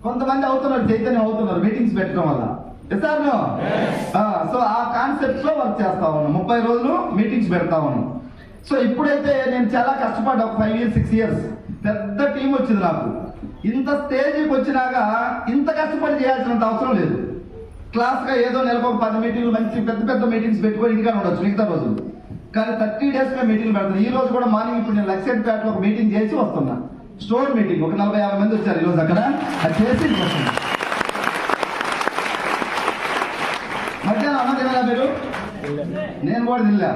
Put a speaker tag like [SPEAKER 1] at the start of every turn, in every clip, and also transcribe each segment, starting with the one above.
[SPEAKER 1] కొంతమంది అవుతున్నారు, చైతన్యం అవుతున్నారు మీటింగ్స్ పెట్టడం వల్ల. సో ఆ కాన్సెప్ట్ లో వర్క్ చేస్తా ఉన్నాం. 30 రోజులు మీటింగ్స్ పెడతా ఉన్నాం. సో ఇప్పుడైతే నేను చాలా కష్టపడ్డా, ఒక 5 years 6 years పెద్ద టీం వచ్చింది నాకు. ఇంత స్టేజ్కి వచ్చినాక ఇంత కష్టపడి చేయాల్సినంత అవసరం లేదు. క్లాస్ గా ఏదో నెలకు ఒక 10 మీటింగ్లు మంచి పెద్ద పెద్ద మీటింగ్స్ పెట్టుకొని ఇంటికాడ ఉండొచ్చు మిగతా రోజులు. కానీ 30 days గా మీటింగ్ పెడతాను. ఈ రోజు కూడా మార్నింగ్ ఇప్పుడు నేను లక్ష్మీపేటలో ఒక మీటింగ్ చేసి వస్తున్నా. స్టోర్ మీటింగ్ ఒక 40-50 మంది వచ్చారు ఈరోజు. అక్కడ అది చేసి వస్తున్నా. మధ్యాహ్నం అన్న తినాలా మీరు? నేను కూడా తినలే.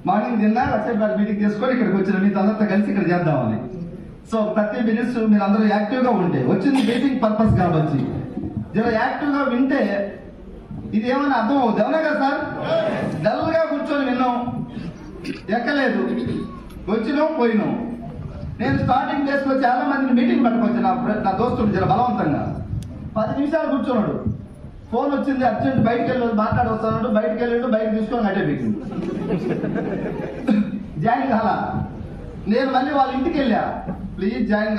[SPEAKER 1] మార్నింగ్ తిన్నా, లక్ష్మీపేట మీటింగ్ చేసుకొని ఇక్కడికి వచ్చిన మీతో అందరితో కలిసి ఇక్కడ చేద్దామని. సో 30 minutes మీరు అందరూ యాక్టివ్ గా ఉంటే, వచ్చింది మీటింగ్ పర్పస్ కాబట్టి జర యాక్టివ్ గా వింటే ఇది ఏమైనా అర్థం అవుతుంది. అవునా కదా సార్? డల్ గా కూర్చొని విన్నాం, ఎక్కలేదు, వచ్చినాం పోయినాం. నేను స్టార్టింగ్ డేస్ లో చాలా మందిని మీటింగ్ పట్టుకొచ్చి నా దోస్తుడు జర బలవంతంగా 10 నిమిషాలు కూర్చోన్నాడు. ఫోన్ వచ్చింది, అర్జెంట్ బయటకు వెళ్ళి మాట్లాడి వస్తున్నాడు. బయటకు వెళ్ళాడు, బయట తీసుకొని అటే పెట్టింది. జాయిన్ కాలా. నేను మళ్ళీ వాళ్ళ ఇంటికి వెళ్ళా, ప్లీజ్ జాయిన్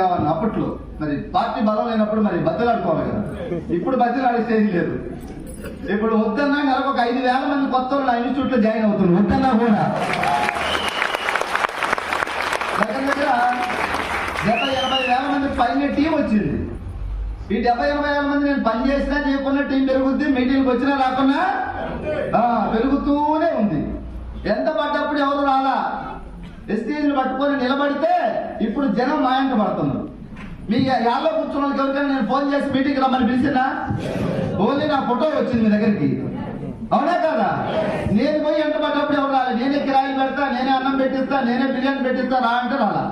[SPEAKER 1] కావాలి. అప్పట్లో మరి పార్టీ బలం లేనప్పుడు మరి బద్దలాడుకోవాలి కదా. ఇప్పుడు బద్దలాడే స్టేజ్ లేదు. ఇప్పుడు వద్దన్నా నెలకు ఒక 5,000 మంది కొత్త వాళ్ళు నా ఇన్స్టిట్యూట్ లో జాయిన్ అవుతున్నారు. వద్దన్నా కూడా దగ్గర 70-80,000 మంది పైన టీం వచ్చింది. ఈ 70-80,000 మంది నేను పని చేసినా చేయకుండా టీం పెరుగుద్ది. మీటింగ్కి వచ్చినా రాకున్నా పెరుగుతూనే ఉంది. ఎంత పడ్డప్పుడు ఎవరు రాలా. ఎస్టీజీని పట్టుకొని నిలబడితే ఇప్పుడు జనం మాయంట పడుతున్నారు. మీ యాల్లో కూర్చున్న వాళ్ళకి ఎవరికైనా నేను ఫోన్ చేసి మీటింగ్ రమ్మని పిలిచినా ఓన్లీ నా ఫోటో వచ్చింది మీ దగ్గరికి. అవునా కదా? నేను పోయి ఎంట పడ్డప్పుడు ఎవరు రాలేదు. నేనే కిరాయిలు పెడతా, నేనే అన్నం పెట్టిస్తా, నేనే బిర్యానీ పెట్టిస్తా, రా అంటే రాలా.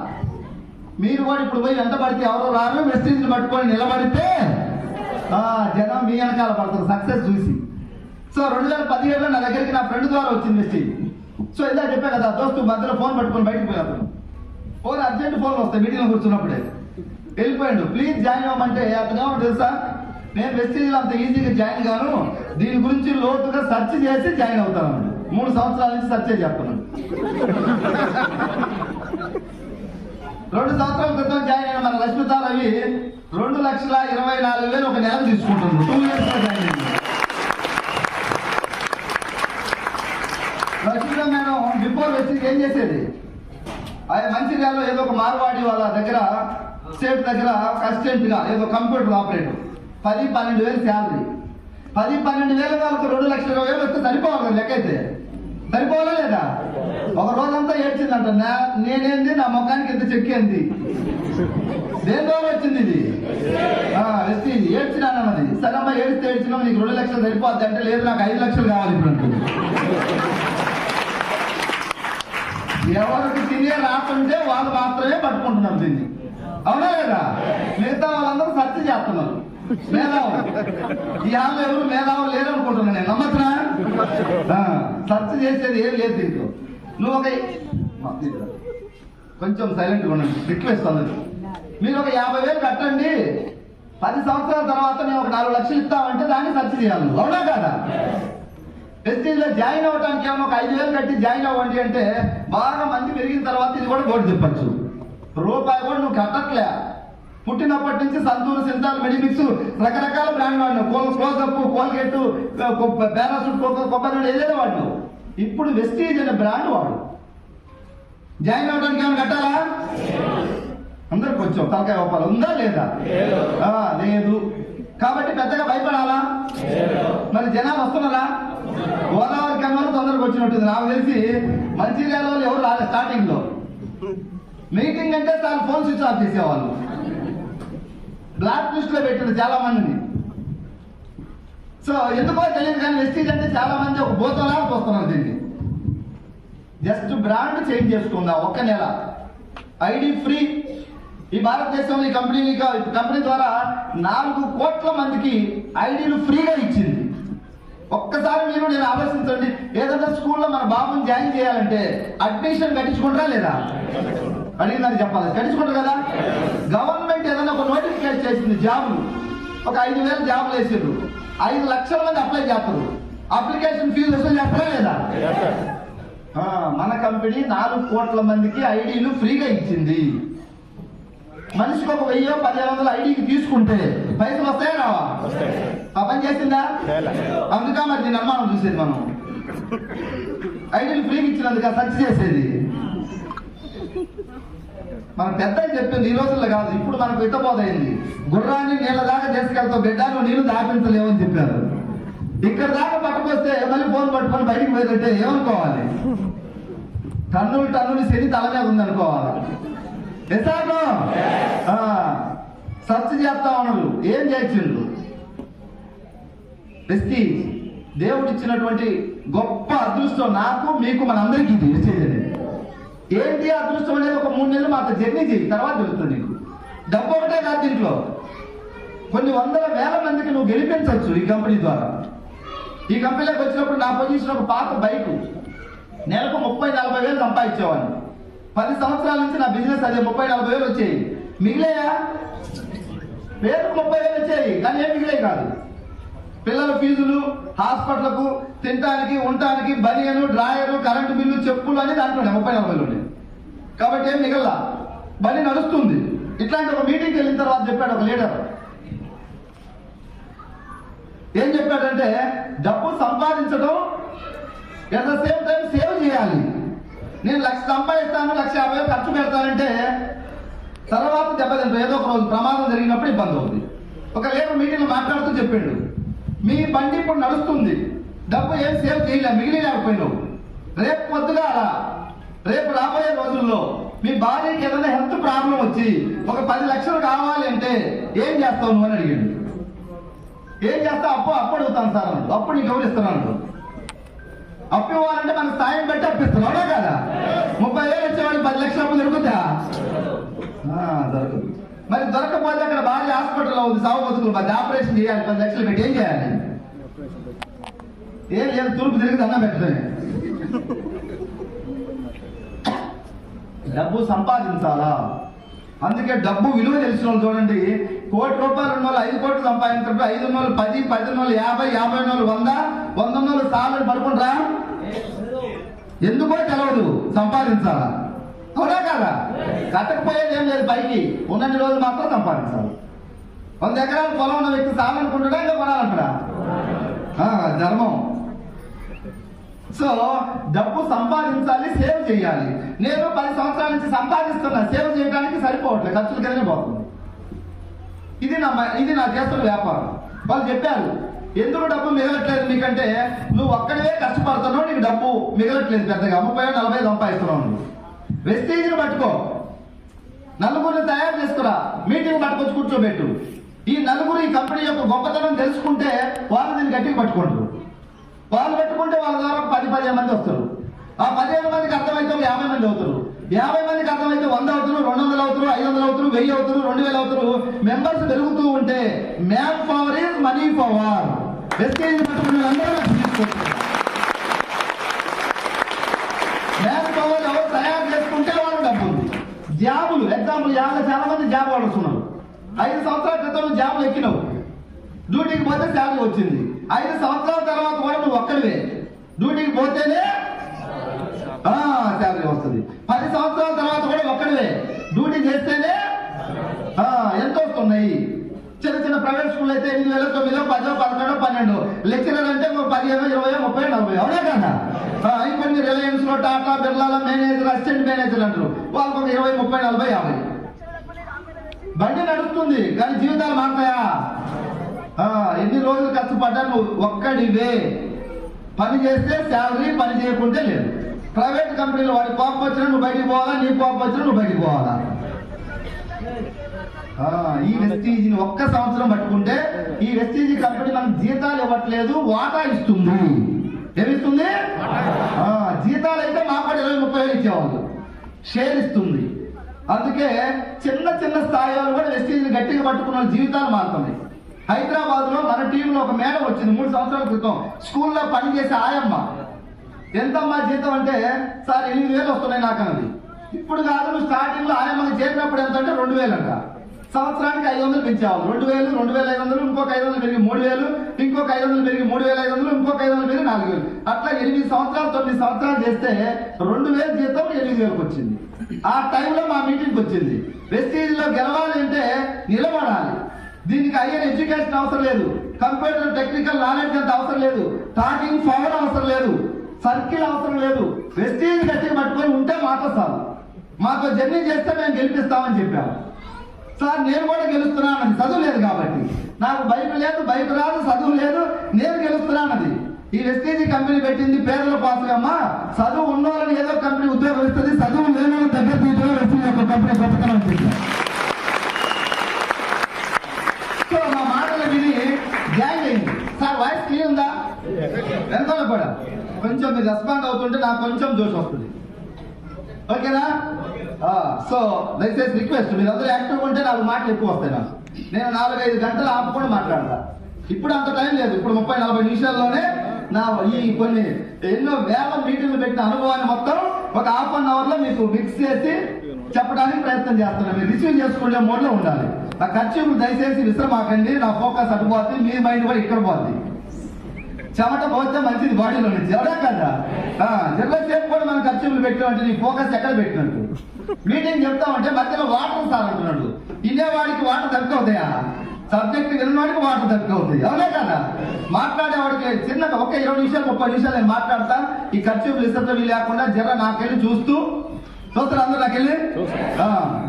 [SPEAKER 1] మీరు కూడా ఇప్పుడు పోయి వెంట పడితే ఎవరో రారు. వెస్టీజ్ని పట్టుకొని నిలబడితే జనం మీ వెనకాల పడతారు సక్సెస్ చూసి. సో 2017లో నా దగ్గరికి నా ఫ్రెండ్ ద్వారా వచ్చింది వెస్టీజ్. సో ఇలా చెప్పా కదా, దోస్తు మధ్యలో ఫోన్ పట్టుకొని బయటకు పోయాడు. ఫోన్ అర్జెంట్ ఫోన్ వస్తాయి మీటింగ్లో కూర్చున్నప్పుడే. వెళ్ళిపోయాడు. ప్లీజ్ జాయిన్ అవ్వమంటే అతను ఏమో తెలుసా, నేను వెస్టీజ్లో అంత ఈజీగా జాయిన్ కాను, దీని గురించి లోతుగా సెర్చ్ చేసి జాయిన్ అవుతాను. 3 సంవత్సరాల నుంచి సెర్చ్ చేసి చెప్తున్నాను. 2 సంవత్సరాల క్రితం జాయిన్ అయిన మన లక్ష్మితా రవి 2,24,000 ఒక నెలకు తీసుకుంటుంది. 2 years లో జాయిన్ అయింది. లక్ష్మితా మేడం బిఫోర్ వెస్టీజ్ ఏం చేసేది, ఆయన మంచిర్యాలలో ఏదో ఒక మార్వాడి వాళ్ళ దగ్గర స్టేట్ దగ్గర అసిస్టెంట్ గా ఏదో కంప్యూటర్ ఆపరేటర్, 10-12,000 శాలరీ. 10-12,000 వాళ్ళకి 2,20,000 వస్తే సరిపోవాలి కదా. లెక్క అయితే సరిపోవాలా లేదా? ఒక రోజంతా ఏడ్చిందంట, నేనేంది నా ముఖానికి ఎంత చెక్కేంది, దేని ద్వారా వచ్చింది ఇది వెస్టీజ్. ఏడ్చినానన్నది. సరే అమ్మా ఏడిస్తే ఏడ్చినా, నీకు 2 లక్షలు సరిపోద్ది అంటే, లేదు నాకు 5 లక్షలు కావాలి ఇప్పుడు అంటుంది. ఎవరికి తినే రాకుంటే వాళ్ళు మాత్రమే పట్టుకుంటున్నారు దీన్ని. అవునా కదా? మిగతా వాళ్ళందరూ సెర్చ్ చేస్తున్నారు. మేధావులు ఈ హాల్లో ఎవరు మేధావులు లేరు అనుకుంటున్నా నేను. నమ్మచ్చునా? సెర్చ్ చేసేది ఏం లేదు దీంట్లో. నువ్వు ఒక కొంచెం సైలెంట్గా ఉండండి, రిక్వెస్ట్ అందరు. మీరు ఒక 50,000 కట్టండి, 10 సంవత్సరాల తర్వాత నేను ఒక 4 లక్షలు ఇస్తామంటే దాన్ని సెర్చ్ చేయాలి. అవునా కదా? వెస్టీజ్లో జాయిన్ అవ్వడానికి ఏమైనా ఒక 5,000 కట్టి జాయిన్ అవ్వండి అంటే బాగా మంది పెరిగిన తర్వాత ఇది కూడా బోర్డు చెప్పచ్చు. రూపాయి కూడా నువ్వు కట్టట్లే. పుట్టినప్పటి నుంచి సంతూర్, సింతాల్, మెడిమిక్స్ రకరకాల బ్రాండ్ వాడినావు. క్లోజప్, కోల్గేట్, పారాసూట్, కొబ్బరి ఏదైనా వాడినావు. ఇప్పుడు వెస్టీజ్ అనే బ్రాండ్ వాడు. జాయిన్ అవ్వడానికి ఏమైనా కట్టాలా? అందరికి వచ్చాం తలకాయ ఒప్పాలి. ఉందా లేదా? లేదు. కాబట్టి పెద్దగా భయపడాలా? మరి జనాలు వస్తున్నారా? గోదావరి కన్నా తొందరగా వచ్చినట్టుంది నాకు తెలిసి. మంచిర్యాల వాళ్ళు ఎవరు రాలేదు స్టార్టింగ్ లో. మీటింగ్ అంటే చాలా ఫోన్ స్విచ్ ఆఫ్ చేసేవాళ్ళు. బ్లాక్ లిస్ట్ లో పెట్టింది చాలా మందిని. సో ఎందుకో తెలియదు కానీ వెస్టీజ్ అంటే చాలా మంది ఒక బోతలా చూస్తున్నారు దీన్ని. జస్ట్ బ్రాండ్ చేంజ్ చేసుకుందా ఒక్క నెల. ID free. ఈ భారతదేశంలో ఈ కంపెనీ ద్వారా 4 కోట్ల మందికి ఐడీలు ఫ్రీగా ఇచ్చింది. ఒక్కసారి నేను ఆలోచించండి. ఏదైనా స్కూల్లో మన బాబుని జాయిన్ చేయాలంటే అడ్మిషన్ కట్టించుకుంటారా లేదా? అడిగిందని చెప్పాలి. కట్టించుకుంటారు కదా. గవర్నమెంట్ ఏదైనా ఒక నోటిఫికేషన్ చేసింది జాబులు, ఒక 5,000 జాబులు వేసారు, 5 లక్షల మంది అప్లై చేస్తారు. అప్లికేషన్ ఫీజు వసూలు చేస్తారా లేదా? మన కంపెనీ 4 కోట్ల మందికి ఐడీలు ఫ్రీగా ఇచ్చింది. మనిషికి ఒక 1000-1500 ఐడికి తీసుకుంటే పైసలు వస్తాయా రావా? ఆ పని చేసిందా? అందుక మరి దీని అనుమానం చూసేది మనం. ఐడీలు ఫ్రీకి ఇచ్చినందుక సర్చ్ చేసేది. మన పెద్ద చెప్పింది ఈ రోజుల్లో కాదు, ఇప్పుడు మనకు ఇతబోధైంది. గుర్రాన్ని నీళ్ళ దాకా తీసుకెళ్తావు బిడ్డ, నువ్వు నీళ్లు దాపించలేవని చెప్పారు. ఇక్కడ దాకా పట్టుకొస్తే మళ్ళీ ఫోన్ పట్టుకొని బయటికి పోయిందంటే ఏమనుకోవాలి? టన్నులు శని తల మీద ఉందనుకోవాలి. ఎసాను సర్చ్ చేస్తా ఉన్నారు. ఏం చేసిండ్రు? ప్రెస్టీజ్ దేవుడు ఇచ్చినటువంటి గొప్ప అదృష్టం నాకు, మీకు, మనందరికీ ఇది ప్రెస్టీజ్ అనేది. ఏంటి అదృష్టం అనేది? ఒక 3 నెలలు మాకు జర్నీ చేయి, తర్వాత తెలుస్తుంది నీకు. డబ్బు ఒకటే కాదు, దీంట్లో కొన్ని 100,000 మందికి నువ్వు గెలిపించవచ్చు ఈ కంపెనీ ద్వారా. ఈ కంపెనీలోకి వచ్చినప్పుడు నా పొజిషన్ ఒక పాత బైక్, నెలకు 30-40 వేలు సంపాదించేవాడిని. 10 సంవత్సరాల నుంచి నా బిజినెస్ అదే. 30-40 వేలు వచ్చాయి. మిగిలేయా? పేరుకు 30 వేలు వచ్చాయి, కానీ ఏం మిగిలే కాదు. పిల్లల ఫీజులు, హాస్పిటల్కు, తినటానికి, ఉండటానికి, బనియను, డ్రాయరు, కరెంటు బిల్లు, చెప్పులు అని దాంట్లోనే 30-40 వేలు. కాబట్టి ఏం మిగల, బని నడుస్తుంది. ఇట్లాంటి ఒక మీటింగ్కి వెళ్ళిన తర్వాత చెప్పాడు ఒక లీడర్. ఏం చెప్పాడంటే, డబ్బు సంపాదించడం at the same time save చేయాలి. నేను 1,00,000 సంపాదిస్తాను, 1,50,000 ఖర్చు పెడతానంటే తర్వాత దెబ్బతింటాం. ఏదో ఒక రోజు ప్రమాదం జరిగినప్పుడు ఇబ్బంది అవుతుంది. ఒక లీడర్ మీటింగ్లో మాట్లాడుతూ చెప్పాడు, మీ బండి ఇప్పుడు నడుస్తుంది, డబ్బు ఏం సేవ్ చేయలే, మిగిలిలేకపోయినావు. రేపు పొద్దుగా రేపు రాబోయే రోజుల్లో మీ భార్యకి ఏదైనా హెల్త్ ప్రాబ్లం వచ్చి ఒక 10 లక్షలు కావాలి అంటే ఏం చేస్తావు నువ్వు అని అడిగాడు. ఏం చేస్తా? అప్పు అడుగుతాను సార్ అన్నాడు. అప్పుడు నీకు ఎవరు ఇస్తున్నాను? అప్పు ఇవ్వాలంటే మన స్థాయిని బట్టి అప్పిస్తున్నావు, అవునా కదా? 30,000 వచ్చేవాళ్ళు 10 లక్షల అప్పు దొరుకుతా? దొరకదు. మరి దొరకపోతే అక్కడ భార్య హాస్పిటల్లో ఉంది, సాగు బతుకులు, మరి ఆపరేషన్ చేయాలి, 10 లక్షలు పెట్టి ఏం చేయాలి? ఏం లేదు, తూర్పు తిరిగి దండం పెట్టడమే. డబ్బు సంపాదించాలా? అందుకే డబ్బు విలువ తెలిసిన వాళ్ళు చూడండి, ₹1,00,00,000 ఉన్న వాళ్ళు 5 కోట్లు సంపాదించినప్పుడు 5 ఉన్న వాళ్ళు 10, 10 ఉన్న వాళ్ళు 50, 50 ఉన్న వాళ్ళు 100, 100 ఉన్న వాళ్ళు సార్లు పడుకుంటారా? ఎందుకో తెలవదు, సంపాదించాలా, అవునా కదా? కట్టకపోయేది ఏం లేదు, పైకి ఉన్నన్ని రోజులు మాత్రం సంపాదించాలి. 100 ఎకరాల పొలం ఉన్న వ్యక్తి సాలనుకుంటాడా, ఇంకా కొనాలంటాడా? ధర్మం. సో డబ్బు సంపాదించాలి, సేవ్ చేయాలి. నేను 10 సంవత్సరాల నుంచి సంపాదిస్తున్నా, సేవ్ చేయడానికి సరిపోవట్లేదు, ఖర్చుల కిందనే పోతుంది. ఇది నా చేస్తున్న వ్యాపారం. వాళ్ళు చెప్పారు, ఎందుకు డబ్బు మిగలట్లేదు నీకంటే, నువ్వు ఒక్కడే కష్టపడుతున్నావు, నీకు డబ్బు మిగలట్లేదు పెద్దగా, 30-40 సంపాదిస్తున్నావు. నువ్వు వెస్టేజ్ని పట్టుకో, నలుగురిని తయారు చేసుకురా, మీటింగ్ పట్టుకొచ్చి కూర్చోబెట్టు. ఈ నలుగురు ఈ కంపెనీ యొక్క గొప్పతనం తెలుసుకుంటే వాళ్ళు దీన్ని గట్టిగా పట్టుకుంటారు. వాళ్ళు పెట్టుకుంటే వాళ్ళ ద్వారా 10-15 మంది వస్తారు. ఆ 15 మందికి అర్థమైతే 50 మంది అవుతారు. 50 మందికి అర్థమైతే 100 అవుతారు, 200 అవుతారు, 500 అవుతారు, 1000 అవుతారు, 2000 అవుతారు. మెంబర్స్ పెరుగుతూ ఉంటే man power is money power. Wastage పట్టుకునే అందరూ మ్యాన్ పవర్ ఎవరు తయారు చేసుకుంటే వాళ్ళు డబ్బు. జాబులు ఎగ్జాంపుల్, చాలా మంది జాబ్ ఆర్డర్స్ ఉన్నారు. 5 సంవత్సరాల క్రితం జాబులు ఎక్కినావు, డ్యూటీకి పోతే శాలరీ వచ్చింది. 5 సంవత్సరాల తర్వాత కూడా నువ్వు ఒక్కడివే, డ్యూటీకి పోతేనే శాలరీ వస్తుంది. 10 సంవత్సరాల తర్వాత కూడా ఒక్కడివే, డ్యూటీ చేస్తేనే ఎంత వస్తున్నాయి? చిన్న చిన్న ప్రైవేట్ స్కూల్ అయితే 8,000, 9,000, 10, 11, 12. లెక్చరర్ అంటే 15, 20, 30, 40, అవునా కదా? ఇంకొన్ని రిలయన్స్ లో, టాటా, బిర్లాల మేనేజర్, అసిస్టెంట్ మేనేజర్ అంటారు, వాళ్ళకు 20, 30, 40, 50. బండి నడుస్తుంది కానీ జీవితాలు మారుతాయా? ఎన్ని రోజులు కష్టపడ్డా నువ్వు ఒక్కడివే. పని చేస్తే శాలరీ, పని చేయకుంటే లేదు. ప్రైవేట్ కంపెనీలో వాడి కోపం వచ్చినా నువ్వు బయటికి పోవాలా, నీ కోపం వచ్చినా నువ్వు బయటికి పోవాలా. ఈ వెస్టీజ్ని ఒక్క సంవత్సరం పట్టుకుంటే ఈ వెస్టీజ్ కంపెనీ మనకు జీతాలు ఇవ్వట్లేదు, వాటా ఇస్తుంది. ఏమిస్తుంది? జీతాలు అయితే మాకు 20-30 వేలు ఇచ్చేవాళ్ళు, షేర్ ఇస్తుంది. అందుకే చిన్న చిన్న స్థాయిలో కూడా వెస్టీజ్ని గట్టిగా పట్టుకున్న జీవితాలు మారుతున్నాయి. హైదరాబాద్ లో మన టీంలో ఒక మేడం వచ్చింది 3 సంవత్సరాల క్రితం, స్కూల్లో పనిచేసే ఆయమ్మ. ఎంతమ్మా జీతం అంటే, సార్ 8,000 వస్తున్నాయి నాకు అన్నది. ఇప్పుడు కాదు, నువ్వు స్టార్టింగ్ లో ఆయమ్మకి చేరినప్పుడు ఎంత అంటే 2,000 అంట. సంవత్సరానికి 500 పెంచావు, 2,000, 2,500, ఇంకొక 500 పెరిగి 3,000, ఇంకొక 500 పెరిగి 3,500, ఇంకొక 500 పెరిగి 4,000. అట్లా 8 సంవత్సరాలు 9 సంవత్సరాలు చేస్తే 2,000 జీతం 8,000కి వచ్చింది. ఆ టైంలో మా మీటింగ్కి వచ్చింది. వెస్టీజ్ లో గెలవాలి అంటే నిలబడాలి. దీనికి హైయర్ ఎడ్యుకేషన్ అవసరం లేదు, కంప్యూటర్ టెక్నికల్ నాలెడ్జ్ అంత అవసరం లేదు, టాకింగ్ పవర్ అవసరం లేదు, సర్కిల్ అవసరం లేదు. వెస్టీజ్ గట్టిగా పట్టుకొని ఉంటే మాతో చాలు. మాతో జర్నీ చేస్తే మేము గెలిపిస్తామని చెప్పాము. సార్ నేను కూడా గెలుస్తున్నానని, చదువు లేదు కాబట్టి, నాకు బైక్ లేదు, బైక్ రాదు, చదువు లేదు, నేను గెలుస్తున్నానది. ఈ వెస్టీజ్ కంపెనీ పెట్టింది పేదల కోసమమ్మా. చదువు ఉన్నోళ్ళని ఏదో కంపెనీ ఉద్యోగం ఇస్తుంది, చదువు లేని దగ్గర తీసుకో వెస్టీజ్ యొక్క కంపెనీ గొప్పతనం చెప్పారు. సో మా మాటలు విని జాయిన్ అయింది. సార్ వాయిస్ క్లియర్ ఉందా? వెనకాల కూడా కొంచెం మీరు రెస్పాండ్ అవుతుంటే నాకు కొంచెం జోష్ వస్తుంది. ఓకేనా? సో దయచేసి రిక్వెస్ట్, మీరు అందరూ యాక్టివ్గా ఉంటే 4 మాటలు ఎక్కువ వస్తాయి. నాకు నేను 4-5 గంటలు ఆపుకొని మాట్లాడతా. ఇప్పుడు అంత టైం లేదు. ఇప్పుడు 30-40 నిమిషాల్లోనే నా ఈ కొన్ని ఎన్నో వేల మీటింగ్లు పెట్టిన అనుభవాన్ని మొత్తం ఒక ½ లో మీకు మిక్స్ చేసి చెప్పడానికి ప్రయత్నం చేస్తున్నాను. మీరు రిసీవ్ చేసుకునే మోడ్లో ఉండాలి. నా ఖర్చు దయచేసి విశ్రమాకండి. నా ఫోకస్ అటుపోతుంది, మీ మైండ్ కూడా ఇక్కడ పోతుంది. చెమట పోతే మంచిది బాడీలో నుంచి, ఎవరా కదా? ఎంతసేపు కూడా మనం ఖర్చులు పెట్టామంటే నీ ఫోకస్ ఎక్కడ పెట్టినట్టు. మీటింగ్ చెప్తామంటే మధ్యలో వాటర్ సార్ అంటున్నాడు. ఇదేవాడికి వాటర్ తక్కువతాయా? సబ్జెక్ట్ విన్నవాడికి వాటర్ తక్కువతాయి, అవునే కదా? మాట్లాడేవాడికి చిన్నగా ఒక 20 నిమిషాలు 30 నిమిషాలు నేను మాట్లాడతా. ఈ ఖర్చు విసర్జవి లేకుండా జర నాకెళ్ళి చూస్తారు అందరూ. నాకెళ్ళి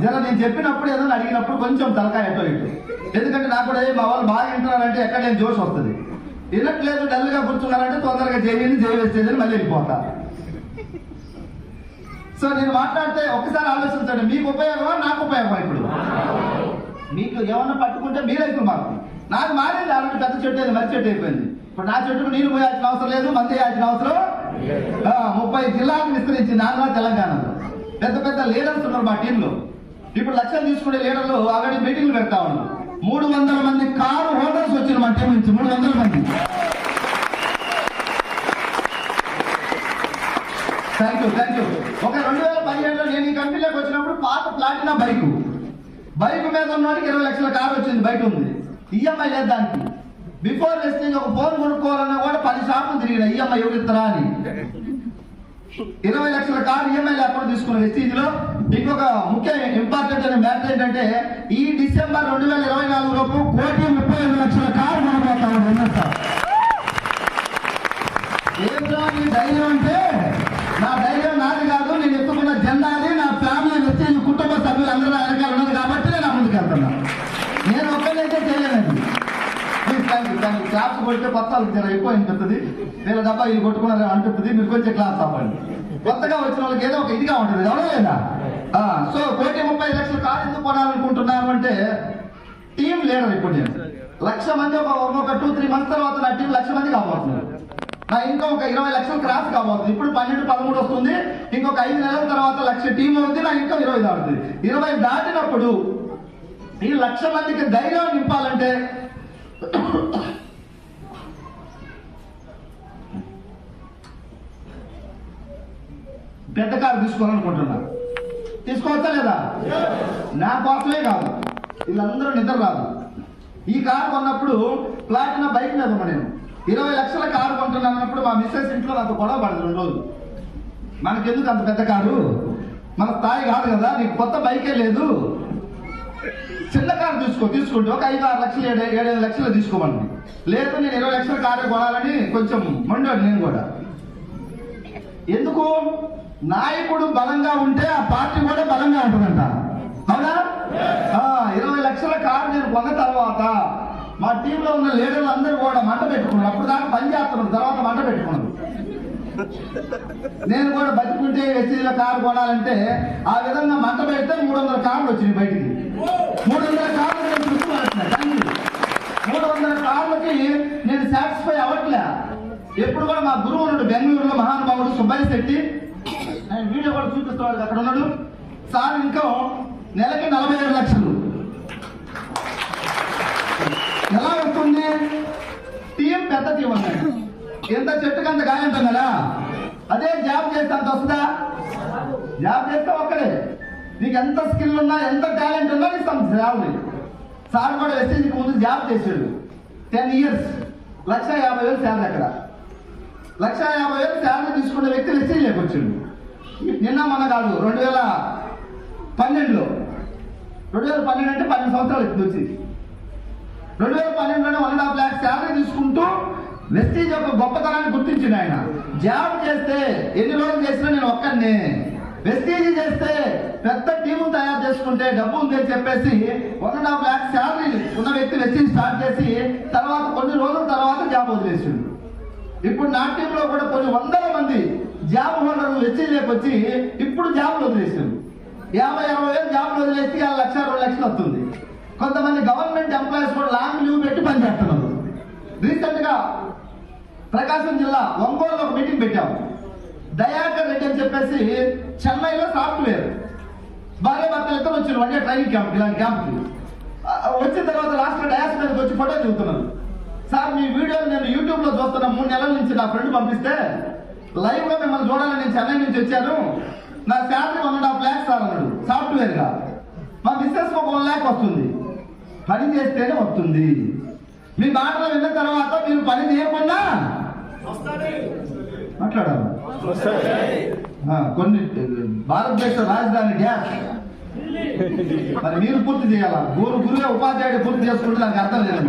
[SPEAKER 1] జర నేను చెప్పినప్పుడు ఏదైనా అడిగినప్పుడు కొంచెం తలకాయ ఎటో ఇటు. ఎందుకంటే నాకు కూడా మా వాళ్ళు బాగా వింటున్నారంటే ఎక్కడ నేను జోష్ వస్తుంది. వినట్లేదు, డల్ గా కూర్చున్నారంటే తొందరగా జయవేసేదని మళ్ళీ వెళ్ళిపోతా. సో నేను మాట్లాడితే ఒక్కసారి ఆలోచించండి, మీకు ఉపయోగమా నాకు ఉపయోగమా? ఇప్పుడు మీకు ఏమన్నా పట్టుకుంటే మీ లైఫ్ మాకు, నాకు మారింది. అలాంటి పెద్ద చెట్టు అది మర్రి చెట్టు అయిపోయింది. ఇప్పుడు నా చెట్టుకు నీరు పోయాల్సిన అవసరం లేదు, మంది వేయాల్సిన అవసరం. 30 జిల్లాలకు విస్తరించింది ఆంధ్ర తెలంగాణలో. పెద్ద పెద్ద లీడర్స్ ఉన్నారు మా టీంలో. ఇప్పుడు లక్షలు తీసుకునే లీడర్లు ఆల్రెడీ మీటింగ్లు పెడతా ఉన్నారు. 300 మంది కారు హోల్డర్స్ వచ్చారు మా టీం నుంచి. 300 మంది. Thank you. ఒక 2017లో నేను ఈ కంపెనీలోకి వచ్చినప్పుడు పాత ప్లాటినా బైక్ మీద ఉన్నవాడికి 20 లక్షల కారు వచ్చింది, బయట ఉంది. ఈఎంఐ లేదు దానికి. బిఫోర్ వెస్టింగ్ ఒక ఫోన్ కొనుక్కోవాలన్నా కూడా 10 షాపులు తిరిగిన ఈఎంఐ ఎవరు ఇస్తారా అని. 20 లక్షల కారు ఈఎంఐ లేకుండా తీసుకున్న వెస్టీజ్ లో. ఇంకొక ముఖ్య ఇంపార్టెంట్ అనే మ్యాటర్ ఏంటంటే ఈ డిసెంబర్ 2024 లోపు 1,35,00,000 కారు కొనబోతా ఉన్నారు. ఏంటో నీ ధైర్యం అంటే, నా ధైర్యం నాది కాదు, నేను ఎత్తుకున్న జెండాది, నా ఫ్యామిలీ వెస్టీజ్ కుటుంబ సభ్యులు అందరూ వెనకాల ఉన్నది కాబట్టి నేను ముందుకు వెళ్తున్నా. నేను ఒక్కనైతే చేయలేనండి. Please thank you. క్లాస్ కొడితే పత్రాలు జర ఎక్కువ అనిపిస్తుంది. వీళ్ళ డబ్బా ఇది కొట్టుకున్నారు అనిపిస్తుంది. మీరు కొంచెం క్లాస్ ఆపండి. కొత్తగా వచ్చిన వాళ్ళకి ఏదో ఒక ఇదిగా ఉంటుంది, అవునా లేదా? సో 1,30,00,000 కారు ఎందుకు కొనాలనుకుంటున్నాను అంటే టీం లీడర్. ఇప్పుడు నేను 1,00,000 మంది ఒక 2-3 మంత్స్ తర్వాత నా టీం 1,00,000 మంది కాబోతున్నారు. నా ఇంకా ఒక 20 లక్షలు క్రాస్ కాబోతుంది. ఇప్పుడు 12-13 వస్తుంది. ఇంకొక 5 నెలల తర్వాత 1,00,000 టీం అవుతుంది. నా ఇంకా 20 దాటుతుంది. 20 దాటినప్పుడు ఈ 1,00,000 మందికి ధైర్యం నింపాలంటే పెద్ద కారు తీసుకోవాలనుకుంటున్నా. తీసుకోవచ్చా లేదా? నా కోసమే కాదు, వీళ్ళందరూ నిద్ర రాదు. ఈ కారు కొన్నప్పుడు ప్లాటినా బైక్ మీద ఉన్నా నేను. 20 లక్షల కారు కొంటున్నాను అన్నప్పుడు మా మిస్సెస్ ఇంట్లో నాకు గొడవ పడదు 2 రోజులు. మనకెందుకు అంత పెద్ద కారు, మన స్థాయి కాదు కదా, నీకు కొత్త బైకే లేదు, చిన్న కారు తీసుకుంటే ఒక 5-6 లక్షలు 7-8 లక్షలు తీసుకోమని. లేదు నేను 20 లక్షల కారు కొనాలని కొంచెం మండోడు నేను కూడా. ఎందుకు? నాయకుడు బలంగా ఉంటే ఆ పార్టీ కూడా బలంగా ఉంటుందంట, అవునా? 20 లక్షల కారు నేను కొన్న తర్వాత మా టీంలో ఉన్న లీడర్లు అందరూ కూడా మంట పెట్టుకున్నారు. అప్పుడు దాకా పని చేస్తున్నారు, తర్వాత మంట పెట్టుకున్నారు. నేను కూడా బతికుంటే వెస్టీజ్లో కారు కొనాలంటే ఆ విధంగా మంట పెడితే 300 కార్లు వచ్చినాయి బయటికి. 300 కార్లు నేను చూసుకున్నాను. 300 కార్లకి నేను సాటిస్ఫై అవ్వట్లే. ఎప్పుడు కూడా మా గురువు ఉన్నాడు బెంగళూరులో, మహానుభావుడు సుబ్బయ్య శెట్టి, ఆయన వీడియో కూడా చూపిస్తున్నాడు, అక్కడ ఉన్నాడు సార్. ఇంకా నెలకి 47 లక్షలు ఎలా వస్తుంది? టీం పెద్ద టీం అన్నాడు. ఎంత చెట్టుకు అంత గాయంటాం కదా, అదే జాబ్ చేస్తే అంత వస్తుందా? జాబ్ చేస్తే ఒక్కడే. నీకు ఎంత స్కిల్ ఉన్నా, ఎంత టాలెంట్ ఉన్నా నీకు జాబ్ లేదు. సార్ కూడా వెస్టీజ్కి ముందు జాబ్ చేసాడు 10 years. 1,50,000 శాలరీ. అక్కడ 1,50,000 శాలరీ తీసుకున్న వ్యక్తి వెస్టీజ్లోకి వచ్చాడు. నిన్న మన కాదు, 2012లో 2012 అంటే 12 సంవత్సరాలు ఇప్పుడు వచ్చి 2012లోనే 1.5 lakh శాలరీ తీసుకుంటూ వెస్టీజ్ యొక్క గొప్పతనాన్ని గుర్తించింది ఆయన. జాబ్ చేస్తే ఎన్ని రోజులు చేసినా నేను ఒక్కడిని, వెస్టీజ్ చేస్తే పెద్ద టీము తయారు చేసుకుంటే డబ్బు ఉందని చెప్పేసి 1.5 lakh శాలరీ ఉన్న వ్యక్తి వెస్టీజ్ స్టార్ట్ చేసి తర్వాత కొన్ని రోజుల తర్వాత జాబ్ వదిలేసిండు. ఇప్పుడు నా టీంలో కూడా కొన్ని వందల మంది జాబ్ హోల్డర్లు వెస్టీజ్లోకి వచ్చి ఇప్పుడు జాబ్లు వదిలేసారు. 50-60 వేలు జాబ్లు వదిలేసి 1 లక్ష 2 లక్షలు వస్తుంది. కొంతమంది గవర్నమెంట్ ఎంప్లాయీస్ కూడా లాంగ్ లీవ్ పెట్టి పనిచేస్తున్నారు. రీసెంట్ గా ప్రకాశం జిల్లా ఒంగోలులో ఒక మీటింగ్ పెట్టాం. దయాకర్ రెడ్డి అని చెప్పేసి చెన్నైలో సాఫ్ట్వేర్ భార్య భర్తలు ఇద్దరు వచ్చారు 1 డే ట్రైనింగ్ క్యాంప్, ఇలాంటి క్యాంప్కి వచ్చిన తర్వాత లాస్ట్ డయాస్ మీదకి వచ్చి ఫోటో దిగుతున్నారు. సార్ మీ వీడియోలు నేను యూట్యూబ్ లో చూస్తున్నా, 3 నెలల నుంచి నా ఫ్రెండ్ పంపిస్తే లైవ్ గా మిమ్మల్ని చూడాలని నేను చెన్నై నుంచి వచ్చాను, నా శాలరీ 1.5 lakh సార్ అన్నాడు. సాఫ్ట్వేర్ గా మా బిజినెస్ 1 lakh వస్తుంది, పని చేస్తేనే వస్తుంది. మీ మాటలు విన్న తర్వాత మీరు పని చేయకుండా మాట్లాడాలి. కొన్ని భారతదేశ రాజధాని డ్యాష్ మరి మీరు పూర్తి చేయాలా, గురువే ఉపాధ్యాయుడు పూర్తి చేసుకుంటే నాకు అర్థం లేదు.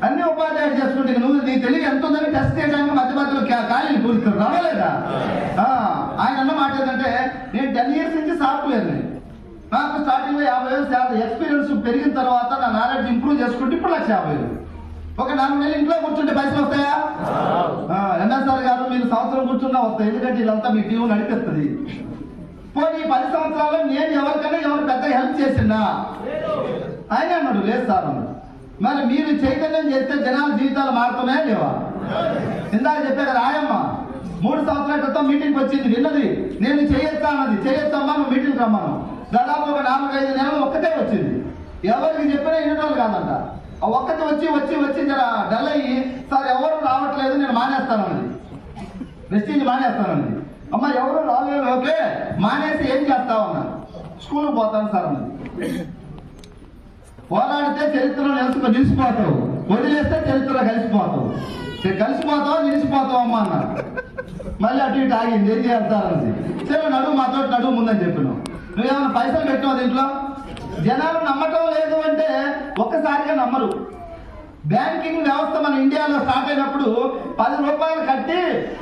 [SPEAKER 1] అన్ని ఉపాధ్యాయుడు చేసుకుంటే నువ్వు నీ తెలివి ఎంత ఉందని టెస్ట్ చేయడానికి మధ్య మధ్యలో ఖాళీలు పూరిస్తారు రావాలేదా? ఆయన అన్న మాట ఏంటంటే నేను 10 years నుంచి సాఫ్ట్వేర్ని, నాకు స్టార్టింగ్ లో 50,000 శాలరీ, ఎక్స్పీరియన్స్ పెరిగిన తర్వాత నా నాలెడ్జ్ ఇంప్రూవ్ చేసుకుంటే ఇప్పుడు 1,50,000. ఒక 4 నెలలు ఇంట్లో కూర్చుంటే పైసలు వస్తాయా? ఎంఎస్ఆర్ గారు మీరు సంవత్సరం కూర్చున్నా వస్తాయి, ఎందుకంటే వీళ్ళంతా మీ టీం నడిపిస్తుంది. పోనీ 10 సంవత్సరాల్లో నేను ఎవరికైనా ఎవరు పెద్ద హెల్ప్ చేసిందా? ఆయన అన్నాడు లేదు సార్ అన్నాడు. మరి మీరు చైతన్యం చేస్తే జనాల జీవితాలు మారుతున్నాయా లేవా? ఇందాక చెప్పే కదా ఆయమ్మ 3 సంవత్సరాల క్రితం మీటింగ్ వచ్చింది, విన్నది, నేను చేయొచ్చా అన్నది. చేయొచ్చమ్మా నువ్వు మీటింగ్ రమ్మను. దాదాపు ఒక 4-5 నెలలు ఒక్కటే వచ్చింది. ఎవరికి చెప్పినా ఇన్నోళ్ళు కాదంట. ఆ ఒక్కటి వచ్చి జర డల్ అయ్యి సార్ ఎవరు రావట్లేదు నేను మానేస్తానన్నది, వెస్టీజ్ మానేస్తానన్నది. అమ్మ ఎవరు రాలేదు, ఓకే మానేసి ఏం చేస్తావు అన్నా. స్కూల్కి పోతాను సార్ అన్నది. పోరాడితే చరిత్రలో నిలిచిపోతావు, వదిలేస్తే చరిత్రలో కలిసిపోతావు నిలిచిపోతావు అమ్మ అన్నారు. మళ్ళీ అటు ఇటు ఆగింది, ఏం చేయాలి సార్ అన్నది. సరే నడువు మాతో నడువు ముందని చెప్పినావు. నువ్వేమైనా పైసలు పెట్టినావు దీంట్లో? జనాలు నమ్మటం లేదు అంటే ఒక్కసారిగా నమ్మరు. బ్యాంకింగ్ వ్యవస్థ మన ఇండియాలో స్టార్ట్ అయినప్పుడు 10 రూపాయలు కట్టి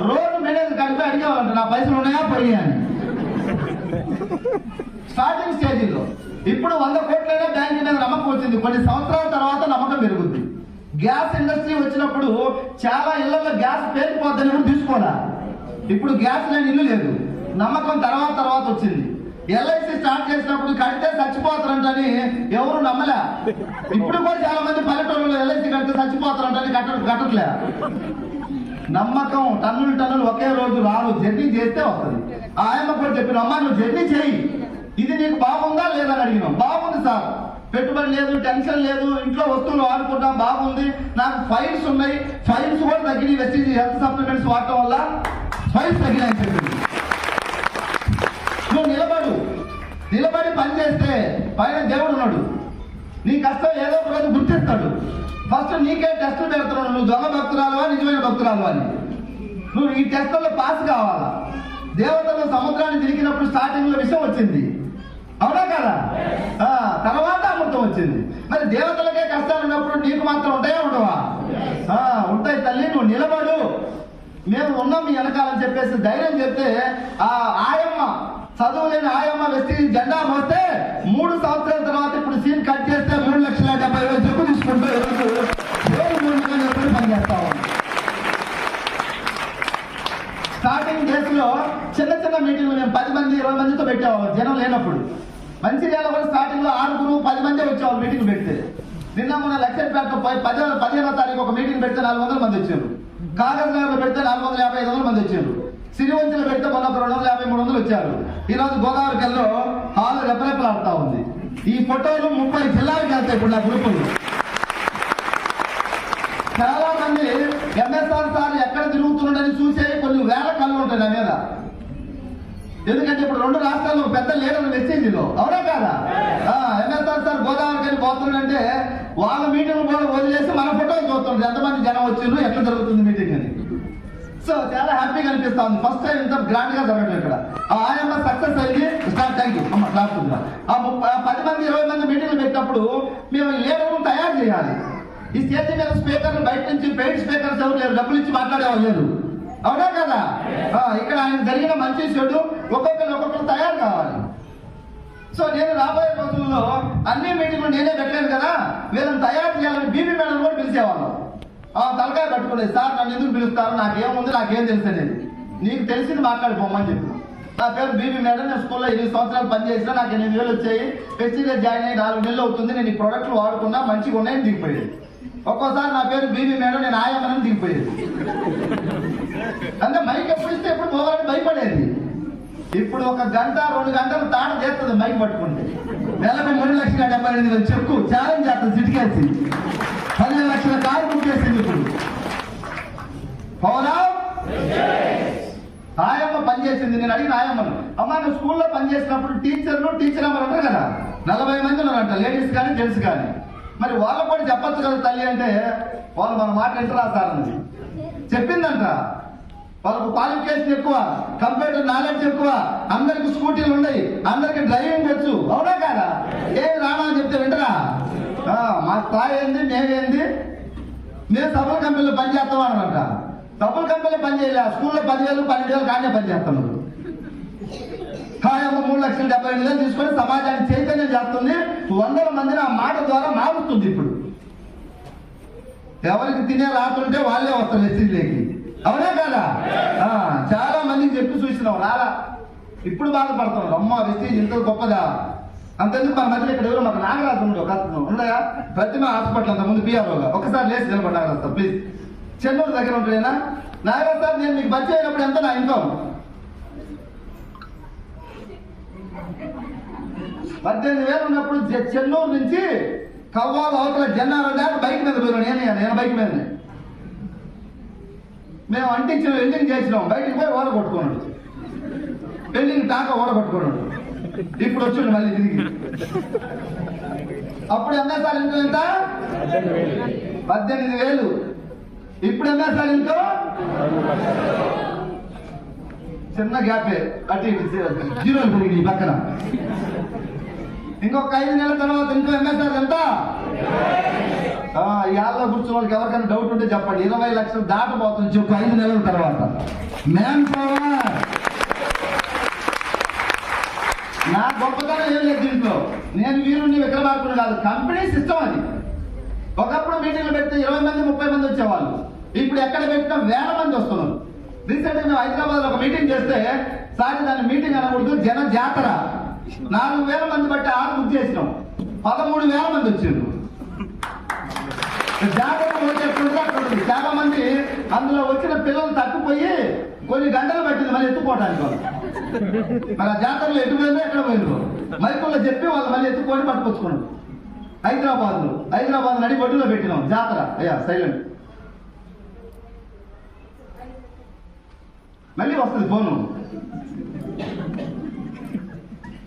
[SPEAKER 1] రోడ్డు మేనేజర్ కడిపి అడిగేవాళ్ళంట నా పైసలు ఉన్నాయా పోయి అని, స్టార్టింగ్ స్టేజీలో. ఇప్పుడు 100 కోట్లైనా బ్యాంకింగ్ మీద నమ్మకం వచ్చింది. కొన్ని సంవత్సరాల తర్వాత నమ్మకం పెరుగుద్ది. గ్యాస్ ఇండస్ట్రీ వచ్చినప్పుడు చాలా ఇళ్లలో గ్యాస్ పేరుకుపోద్దని కూడా తీసుకోవాలా. ఇప్పుడు గ్యాస్ లేని ఇల్లు లేదు, నమ్మకం తర్వాత వచ్చింది. ఎల్ఐసి స్టార్ట్ చేసినప్పుడు కడితే చచ్చిపోతారంటని ఎవరు నమ్మలే. ఇప్పుడు కూడా చాలా మంది పల్లెటూరులో ఎల్ఐసి కడితే చచ్చిపోతారంటని కట్టట్లే. నమ్మకం టన్నులు ఒకే రోజు రాదు, జర్నీ చేస్తే వస్తుంది. ఆయమ్మ కూడా చెప్పిన అమ్మా నువ్వు జర్నీ చేయి, ఇది నీకు బాగుందా లేదని అడిగినాం. బాగుంది సార్, పెట్టుబడి లేదు, టెన్షన్ లేదు, ఇంట్లో వస్తువులు వాడుకుంటాం, బాగుంది. నాకు ఫైల్స్ ఉన్నాయి, ఫైల్స్ కూడా తగ్గినాయి, వెస్టీజ్ హెల్త్ సప్లిమెంట్స్ వాడటం వల్ల ఫైల్స్ తగ్గినాయని చెప్పింది. నువ్వు నిలబడి పని చేస్తే పైన దేవుడు ఉన్నాడు, నీ కష్టం ఏదో ఒక రోజు గుర్తిస్తాడు. ఫస్ట్ నీకే టెస్టులు పెడుతున్నాడు, నువ్వు దొంగ భక్తురాలువా నిజమైన భక్తురాలు అని. నువ్వు ఈ టెస్టుల్లో పాస్ కావాలా. దేవతలు సముద్రాన్ని తిరిగినప్పుడు స్టార్టింగ్ లో విషయం వచ్చింది, అవునా కదా? తర్వాత అమృతం వచ్చింది. మరి దేవతలకే కష్టాలు ఉన్నప్పుడు నీకు మాత్రం ఉంటాయా ఉండవా? ఉంటాయి తల్లి, నువ్వు నిలబడు, మేము ఉన్నాం మీ వెనకాలని చెప్పేసి ధైర్యం చెప్తే ఆ ఆయమ్మ చదువు లేని ఆయమ్మ వెస్టీజ్ జెండా మోస్తే 3 సంవత్సరాల తర్వాత ఇప్పుడు సీన్ కట్ చేస్తే 3,70,000 చెప్పు తీసుకుంటూ పనిచేస్తాం. స్టార్టింగ్ డేస్ లో చిన్న మీటింగ్లు మేము 10 మంది 20 మందితో పెట్టేవాళ్ళం జనం లేనప్పుడు. మంచిర్యాల కూడా స్టార్టింగ్ లో 6-10 మంది వచ్చేవాళ్ళు మీటింగ్ పెడితే. నిన్న మొన్న లక్షపేటలో 15వ తారీఖు ఒక మీటింగ్ పెడితే 400 మంది వచ్చారు. కాగజ్ నగర్ లో పెడితే 450-500 మంది వచ్చారు. సిరివంచులు పెడితే మొన్న 250-300 వచ్చారు. ఈ రోజు గోదావరికల్లో హాల్ రెపరెపలాడుతా ఉంది. ఈ ఫోటోలు 30 జిల్లాలకు వెళ్తాయి ఇప్పుడు నా గ్రూపులు. చాలా మంది ఎంఎస్ఆర్ సార్ ఎక్కడ తిరుగుతున్నాడని చూసే కొన్ని వేల కళ్ళు ఉంటాయి నా మీద. ఎందుకంటే ఇప్పుడు 2 రాష్ట్రాల్లో పెద్ద లీడర్ వెస్టీజ్లో, అవునా కాదా? ఎంఎస్ఆర్ సార్ గోదావరికి వెళ్ళి పోతున్నాడంటే వాళ్ళ మీటింగ్ కూడా వదిలేసి మన ఫోటోలు చూస్తుంటారు, ఎంతమంది జనం వచ్చిండ్రు, ఎట్లా జరుగుతుంది మీటింగ్ అని. సో చాలా హ్యాపీగా అనిపిస్తా ఉంది. ఫస్ట్ టైం ఇంత గ్రాండ్ గా జరగడం ఇక్కడ. ఆయమ్మ సక్సెస్ అయింది. థ్యాంక్ యూ అమ్మ క్లాస్. ఆ 10 మంది 20 మంది మీటింగ్లు పెట్టినప్పుడు మేము లీడర్లు తయారు చేయాలి. ఈ స్టేజ్ మీద స్పీకర్లు బయట నుంచి పెయిడ్ స్పీకర్స్ ఎవరు లేరు, డబ్బులు ఇచ్చి మాట్లాడేవాళ్ళు లేదు. అవునా కదా? ఇక్కడ ఆయన జరిగిన మంచి చెడు ఒక్కొక్కరు తయారు కావాలి. సో నేను రాబోయే రోజుల్లో అన్ని మీటింగ్లు నేనే పెట్టలేను కదా, వీళ్ళని తయారు చేయాలని బీబీ మేడం కూడా పిలిచేవాళ్ళం. తలకాయ పట్టుకునేది, సార్ నన్ను ఎందుకు పిలుస్తారు, నాకేముంది, నాకేం తెలుసు అనేది, నీకు తెలిసింది మాట్లాడిపోమని చెప్పి. నా పేరు బీబీ మేడం, నేను స్కూల్లో 8 సంవత్సరాలు పనిచేసినా, నాకు 8,000 వచ్చాయి, ఫెస్టివల్ జాయిన్ అయ్యి 4 నెలలు అవుతుంది, నేను ఈ ప్రోడక్ట్లు వాడుకున్నా, మంచిగా ఉన్నాయని దిగిపోయేది. ఒక్కోసారి నా పేరు బీబీ మేడం, నేను ఆయమ్మని దిగిపోయేది. అంటే మైక్ ఎప్పుడు ఇస్తే ఎప్పుడు పోవాలని భయపడేది. ఇప్పుడు 1 గంట 2 గంటలు తాట చేస్తుంది మైక్ పట్టుకుంటే. నెలకు 3,78,000 చెక్కు ఛాలెంజ్ చేస్తుంది, సిటికేసి 15 లక్షల కారు బుక్ చేసింది. ఇప్పుడు పౌరా ఆయమ్మ పనిచేసింది. నేను అడిగిన ఆయమ్మను, అమ్మ నువ్వు స్కూల్లో పనిచేసినప్పుడు టీచర్ అమ్మలు ఉంటారు కదా, 40 మంది ఉన్నారంట, లేడీస్ కానీ జెంట్స్ కానీ, మరి వాళ్ళకు కూడా చెప్పచ్చు కదా తల్లి అంటే, వాళ్ళు మన మాట ఎంటరా సార్ అని చెప్పిందంట. వాళ్ళకు క్వాలిఫికేషన్ ఎక్కువ, కంప్యూటర్ నాలెడ్జ్ ఎక్కువ, అందరికి స్కూటీలు ఉన్నాయి, అందరికి డ్రైవింగ్ వచ్చు. అవునా కాదా? ఏమి రానా అని చెప్తే వింటరా? మా స్థాయి ఏంది, మేమేంది, మేము సఫల కంపెనీలో పనిచేస్తాం అనంట. సఫల కంపెనీలో పనిచేయలే, స్కూల్లో 10,000 12,000 కానీ పనిచేస్తాము. హాయమ్మ 3,78,000 తీసుకొని సమాజాన్ని చైతన్యం చేస్తుంది. 100 మందిని ఆ మాట ద్వారా మారుస్తుంది. ఇప్పుడు ఎవరికి తినే రాతుంటే వాళ్ళే వస్తారు మెసేజ్లోకి. అవునా కదా? చాలా మందికి చెప్పి చూసినాం, రాలా. ఇప్పుడు బాధపడుతున్నాం, అమ్మ వెస్టీజ్ ఇంత గొప్పదా. అంతెందుకు మన మధ్యలో ఇక్కడ ఎవరు మాకు నాగరాజు ఒక ఉండగా, ప్రతిమ హాస్పిటల్ అంత ముందు పిఆర్ఓగా ఒకసారి లేచి నిలబడి, నాగరాజు సార్ ప్లీజ్, చెన్నూరు దగ్గర ఉంటాడేనా, నాగరాజు సార్ నేను మీకు పరిచయం అయినప్పుడు ఎంత నా ఇన్కమ్ 18,000 ఉన్నప్పుడు చెన్నూరు నుంచి కవ్వాల అవతల జన్నారం దాకా బైక్ మీద పోయినాను. నేను బైక్ మీదనే మేము అంటించిన వెల్డింగ్ చేసినాం, బయటికి పోయి ఓడ కొట్టుకున్నాడు, వెల్డింగ్ టాకా ఓడ కొట్టుకున్నాడు. ఇప్పుడు వచ్చిండు మళ్ళీ తిరిగి. అప్పుడు ఎంఎస్ఆర్ ఇంకో ఎంత 18,000, ఇప్పుడు ఎంఎస్ఆర్ ఇంకో చిన్న గ్యాపే, అటు ఇటు 0 పెరిగింది పక్కన. ఇంకొక 5 నెలల తర్వాత ఇంకో ఎంఎస్ఆర్ ఎంత? ఈ ఆళ్ళలో కూర్చున్న వాళ్ళకి ఎవరికైనా డౌట్ ఉంటే చెప్పండి, 20 లక్షలు దాటబోతుంది ఒక 5 నెలల తర్వాత. Man power. నా గొప్పతనం ఏం లేదు దీంట్లో, నేను వీరుని విక్రమార్కుడు కాదు, కంపెనీ సిస్టమ్ అది. ఒకప్పుడు మీటింగ్లు పెడితే 20 మంది 30 మంది వచ్చేవాళ్ళు, ఇప్పుడు ఎక్కడ పెట్టినా 1000 మంది వస్తున్నారు. రీసెంట్ గా మేము హైదరాబాద్ లో ఒక మీటింగ్ చేస్తే, సారి దాని మీటింగ్ అనకూడదు, జన జాతర, 4,000 మంది బట్టి 6 బుక్ చేసినాం, 13,000 మంది వచ్చారు. జాతర అట్లుంటుంది. చాలా మంది అందులో వచ్చిన పిల్లలు తక్కుపోయి కొన్ని గంటలు పట్టింది మళ్ళీ ఎత్తుకోవడానికి. మరి ఆ జాతరలో ఎటు పోయిందో ఎక్కడ పోయిందో మైకుల్లో చెప్పి వాళ్ళు మళ్ళీ ఎత్తుకొని పట్టుకొచ్చుకున్నాడు. హైదరాబాద్ నడి బొడ్డులో పెట్టినాం జాతర. అయ్యా సైలెంట్, మళ్ళీ వస్తుంది ఫోను,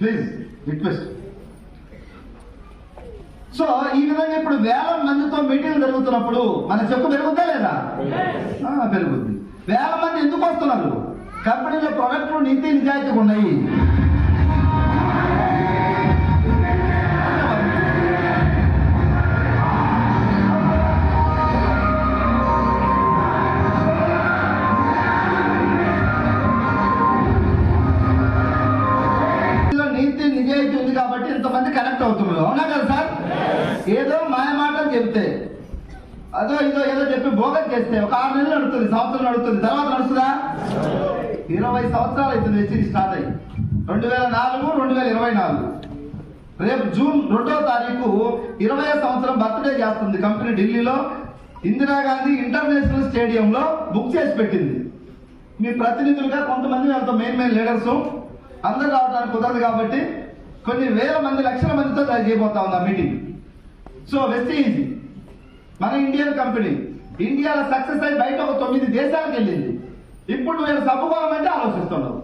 [SPEAKER 1] ప్లీజ్ రిక్వెస్ట్. సో ఈ విధంగా ఇప్పుడు 1000 మందితో మీటింగ్ జరుగుతున్నప్పుడు మన చెక్కు పెరుగుద్దా లేదా? పెరుగుద్ది. 1000 మంది ఎందుకు వస్తున్నారు? కంపెనీలో ప్రొడక్ట్లు నీతి నిజాయితీగా ఉన్నాయి. నీతి నిజాయితీ ఉంది కాబట్టి ఇంతమంది కనెక్ట్ అవుతున్నారు. అవునా కదా సార్? ఏదో మాయ మాటలు చెప్తే, అదో ఏదో చెప్పి బోగస్ చేస్తే ఒక 6 నెలలు నడుస్తుంది, సంవత్సరం నడుస్తుంది, తర్వాత నడుస్తుందా? 20 సంవత్సరాలు అవుతుంది వెస్టీజ్ స్టార్ట్ అయ్యి. 2004 2024 రేపు జూన్ 2వ తారీఖు 20వ సంవత్సరం బర్త్డే చేస్తుంది కంపెనీ. ఢిల్లీలో ఇందిరాగాంధీ ఇంటర్నేషనల్ స్టేడియంలో బుక్ చేసి పెట్టింది. మీ ప్రతినిధులుగా కొంతమంది వెళ్తాం, మెయిన్ లీడర్స్ అందరూ రావడానికి కుదరదు కాబట్టి కొన్ని వేల మంది లక్షల మందితో చేయబోతా ఉంది ఆ మీటింగ్. సో వెస్టీజ్ మన ఇండియన్ కంపెనీ ఇండియాలో సక్సెస్ అయి బయట ఒక 9 దేశాలకు వెళ్ళింది. ఇప్పుడు నువ్వు సబ్బుకోవాలంటే ఆలోచిస్తున్నావు,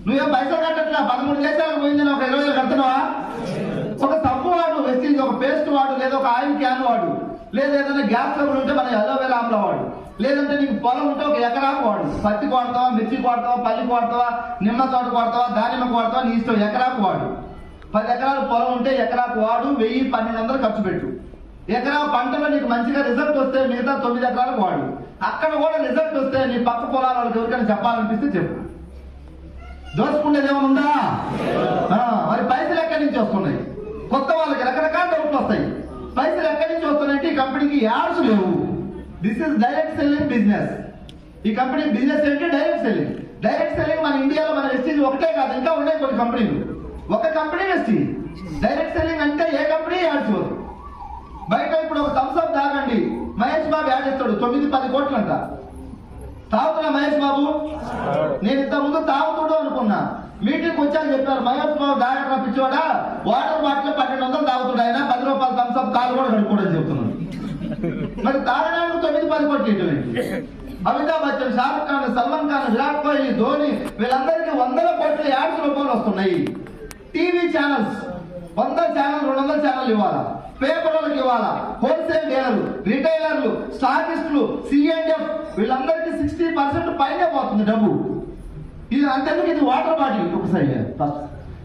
[SPEAKER 1] నువ్వేం పైసలు కట్టట్లా, 13 దేశాలకు పోయింది, ఒక 20,000 కడుతున్నావా? ఒక సబ్బు వాడు వెస్టీజ్, ఒక పేస్ట్ వాడు, లేదా ఒక ఆయిల్ క్యాన్ వాడు, లేదా ఏదైనా గ్యాస్ ట్రబుల్ ఉంటే మన అలోవేరా ఆమ్లా వాడు, లేదంటే నీకు పొలం ఉంటే ఒక ఎకరాకు వాడు. పత్తి కొడతావా, మిర్చి కొడతావా, పల్లి కొడతావా, నిమ్మ తోట కొడతావా, దానిమ్మ కొడతావా, నీ ఇష్టం. ఎకరాకు వాడు. 10 ఎకరాలు పొలం ఉంటే ఎకరాకు వాడు 1000-1200 ఖర్చు పెట్టు. ఎకరా పంటలో నీకు మంచిగా రిజల్ట్ వస్తే మిగతా 9 ఎకరాలకు వాడు. అక్కడ కూడా రిజల్ట్ వస్తే నీ పక్క పొలాల వాళ్ళకి ఎవరికైనా చెప్పాలనిపిస్తే చెప్పు. దోచుకునేది ఏమైనా ఉందా? మరి పైసలు ఎక్కడి నుంచి వస్తున్నాయి? కొత్త వాళ్ళకి రకరకాల డౌట్లు వస్తాయి. పైసలు ఎక్కడి నుంచి వస్తున్నాయంటే ఈ కంపెనీకి యాడ్స్ లేవు. This is direct selling business. ఈ కంపెనీ బిజినెస్ ఏంటి? Direct selling. డైరెక్ట్ సెల్లింగ్ మన ఇండియాలో మన వెస్టీజ్ ఒకటే కాదు, ఇంకా ఉన్నాయి కొన్ని కంపెనీలు. ఒక కంపెనీ వెస్టీజ్. డైరెక్ట్ సెల్లింగ్ అంటే ఏ కంపెనీ యాడ్స్ వద్దు. బయట ఇప్పుడు ఒక థమ్స్అప్ తాగండి, మహేష్ బాబు యాడ్ ఇస్తాడు 9-10 కోట్లు అంట. తాగుతున్నా మహేష్ బాబు? నేను ఇంత ముందు తాగుతుడు అనుకున్నా. మీటింగ్ వచ్చాక చెప్పారు మహేష్ బాబు తాగట్రా పిచ్చోడా, వాటర్ బాటిల్ 1200 తాగుతుడు, ఆయన 10 రూపాయలు థమ్స్అప్ కాలు కూడా కడుక్కోడని చెప్తున్నాడు. మరి తాగడానికి 9-10 కోట్లు ఇటువంటి. అమితాబ్ బచ్చన్, షారుఖ్ ఖాన్, సల్మాన్ ఖాన్, విరాట్ కోహ్లీ, ధోని వీళ్ళందరికీ 100 కోట్ల యాడ్స్ రూపంలో వస్తున్నాయి. టీవీ ఛానల్స్ 100 ఛానల్ 200 ఛానల్ ఇవ్వాలా, పేపర్లకు ఇవ్వాలా, హోల్సేల్ డీలర్లు, రిటైలర్లు, స్టాకిస్టులు, సిఎండ్ఎఫ్ వీళ్ళందరికీ 60% పైనే పోతుంది డబ్బు. ఇది అంతేందుకు, ఇది వాటర్ బాటిల్. ఒకసారి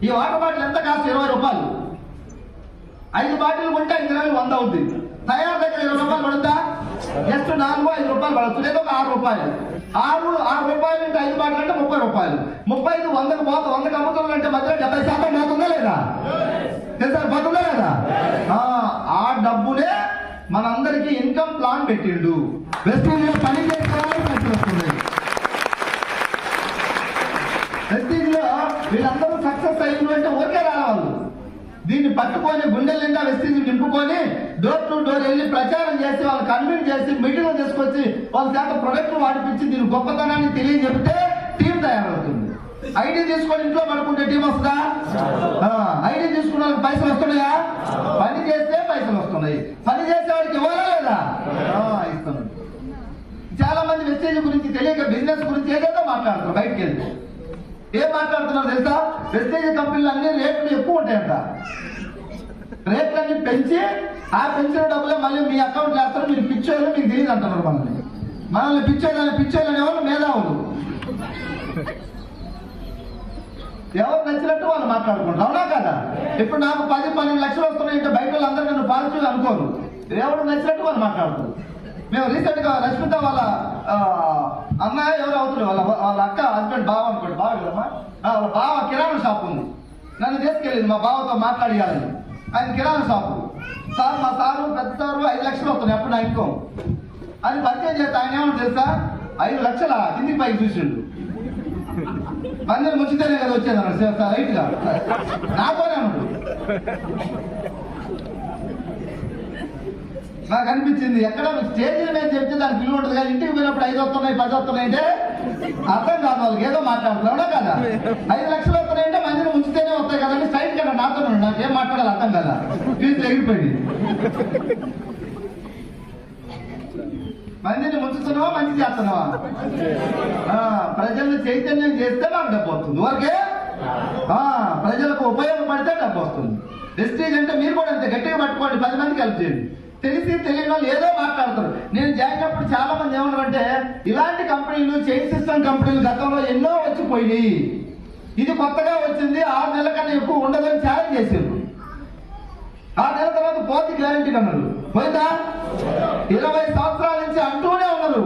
[SPEAKER 1] ఈ వాటర్ బాటిల్ ఎంత కాస్ట్? 20 రూపాయలు. 5 బాటిల్ కొంటే 5 గ్రాములు 100 అవుతుంది. తయారు దగ్గర 20 రూపాయలు పడుతుందా? జస్ట్ 4-5 రూపాయలు పడుతుంది. లేదా ఒక 6 రూపాయలు. 6 రూపాయలు అంటే 5 బాటిల్ అంటే 30 రూపాయలు. 30 100కు పోతుంది. 100కు అమ్ముతుందంటే మధ్యలో 70% పోతుందా లేదా? తెలుసా? పోతుందా లేదా? ఆ డబ్బునే మనందరికీ ఇన్కమ్ ప్లాన్ పెట్టిండు. వెస్టీజ్ పని చేసుకోవాలని ఖర్చు వస్తుంది. వెస్టీజ్ లో వీళ్ళందరూ సక్సెస్ అయ్యిండు అంటే ఓకే రావాలి. దీన్ని పట్టుకొని గుండెల నిండా వెస్టీజ్ నింపుకొని డోర్ టు డోర్ వెళ్ళి ప్రచారం చేసి వాళ్ళు కన్విన్స్ చేసి మీటింగ్లు తీసుకొచ్చి వాళ్ళ చేత ప్రొడక్ట్లు వాడిపించి దీని గొప్పతనాన్ని తెలియజెప్తే టీం తయారవుతుంది. ఐడి తీసుకొని ఇంట్లో పడుకుంటే టీం వస్తుందా? ఐడి తీసుకున్న వాళ్ళకి పైసలు వస్తున్నాయా? పని చేస్తే పైసలు వస్తున్నాయి. పని చేసే వాడికి ఇవ్వాలా లేదా? ఇస్తున్నాడు. చాలా మంది వెస్టేజ్ గురించి తెలియక బిజినెస్ గురించి ఏదేదో మాట్లాడుతున్నారు. బయటకు వెళ్తే ఏం మాట్లాడుతున్నారు తెలుసా? వెస్టేజ్ కంపెనీలు అన్ని రేట్లు ఎక్కువ ఉంటాయంట. రేట్లన్నీ పెంచి ఆ పెంచిన డబ్బులే మళ్ళీ మీ అకౌంట్లో వేస్తారు. మీరు పిచ్చోళ్ళు, మీకు తెలియదు అంటున్నారు. మనల్ని పిచ్చోళ్ళు అనేవాళ్ళు మేధావులు. ఎవరు నచ్చినట్టు వాళ్ళు మాట్లాడుకుంటారు. అవునా కదా? ఇప్పుడు నాకు 10-12 లక్షలు వస్తున్నాయంటే బయట వాళ్ళందరూ నన్ను పాజిటివ్ అనుకోరు. ఎవరు నచ్చినట్టు వాళ్ళు మాట్లాడుతారు. మేము రీసెంట్ గా రష్మిత వాళ్ళ అన్నయ్య ఎవరు అవుతుంది, వాళ్ళ అక్క హస్బెండ్ బావ అనుకోండి, బావ కదమ్మా, వాళ్ళ బావ కిరాణా షాప్ ఉంది. నన్ను తీసుకెళ్ళింది మా బావతో మాట్లాడియాలని. ఆయన కిరాణా షాపు. సార్ మా సారు పెద్ద సారు 5 లక్షలు వస్తున్నాయి అప్పుడు నా ఇన్కమ్ అని పరిచయం చేస్తే ఆయన ఏమన్నా తెలుసా? 5 లక్షల కిందికి పైకి చూసిండు. అందరూ ముంచితేనే కదా వచ్చేది అన్నాడు రైట్ గా. నాతోనే అన్నాడు. నాకు అనిపించింది ఎక్కడ స్టేజ్ మీద చెప్తే దానికి విలువ ఉంటుంది కదా, ఇంటికి పోయినప్పుడు 5 వస్తున్నాయి 10 వస్తున్నాయి అంటే అర్థం కాదు వాళ్ళకి, ఏదో మాట్లాడుతున్నావు కదా. 5 లక్షలు వస్తున్నాయంటే మందిని ఉంచితేనే వస్తాయి కదండి. స్ట్రైట్ కదా నాతో నాకేం మాట్లాడాలి అర్థం కదా. ఫీజులు ఎగిరిపోయింది. మందిని ముంచుతున్నావా మంచి చేస్తున్నావా? ప్రజల్ని చైతన్యం చేస్తే నాకు డబ్బు వస్తుంది. ఊరికే ప్రజలకు ఉపయోగపడితే డబ్బు వస్తుంది. వెస్టీజ్ అంటే మీరు కూడా అంతే గట్టిగా పట్టుకోండి, 10 మందికి హెల్ప్ చేయండి. తెలిసి తెలియని వాళ్ళు ఏదో మాట్లాడతారు. నేను జాయిన్ అయినప్పుడు చాలా మంది ఏమన్నారంటే ఇలాంటి కంపెనీలు చైన్ సిస్టమ్ కంపెనీలు గతంలో ఎన్నో వచ్చిపోయినాయి, ఇది కొత్తగా వచ్చింది, 6 నెలల కన్నా ఎక్కువ ఉండదని ఛాలెంజ్ చేశారు. 6 నెలల తర్వాత పోతే గ్యారంటీ అన్నారు. పోయిందా? 20 సంవత్సరాల నుంచి అంటూనే ఉన్నారు.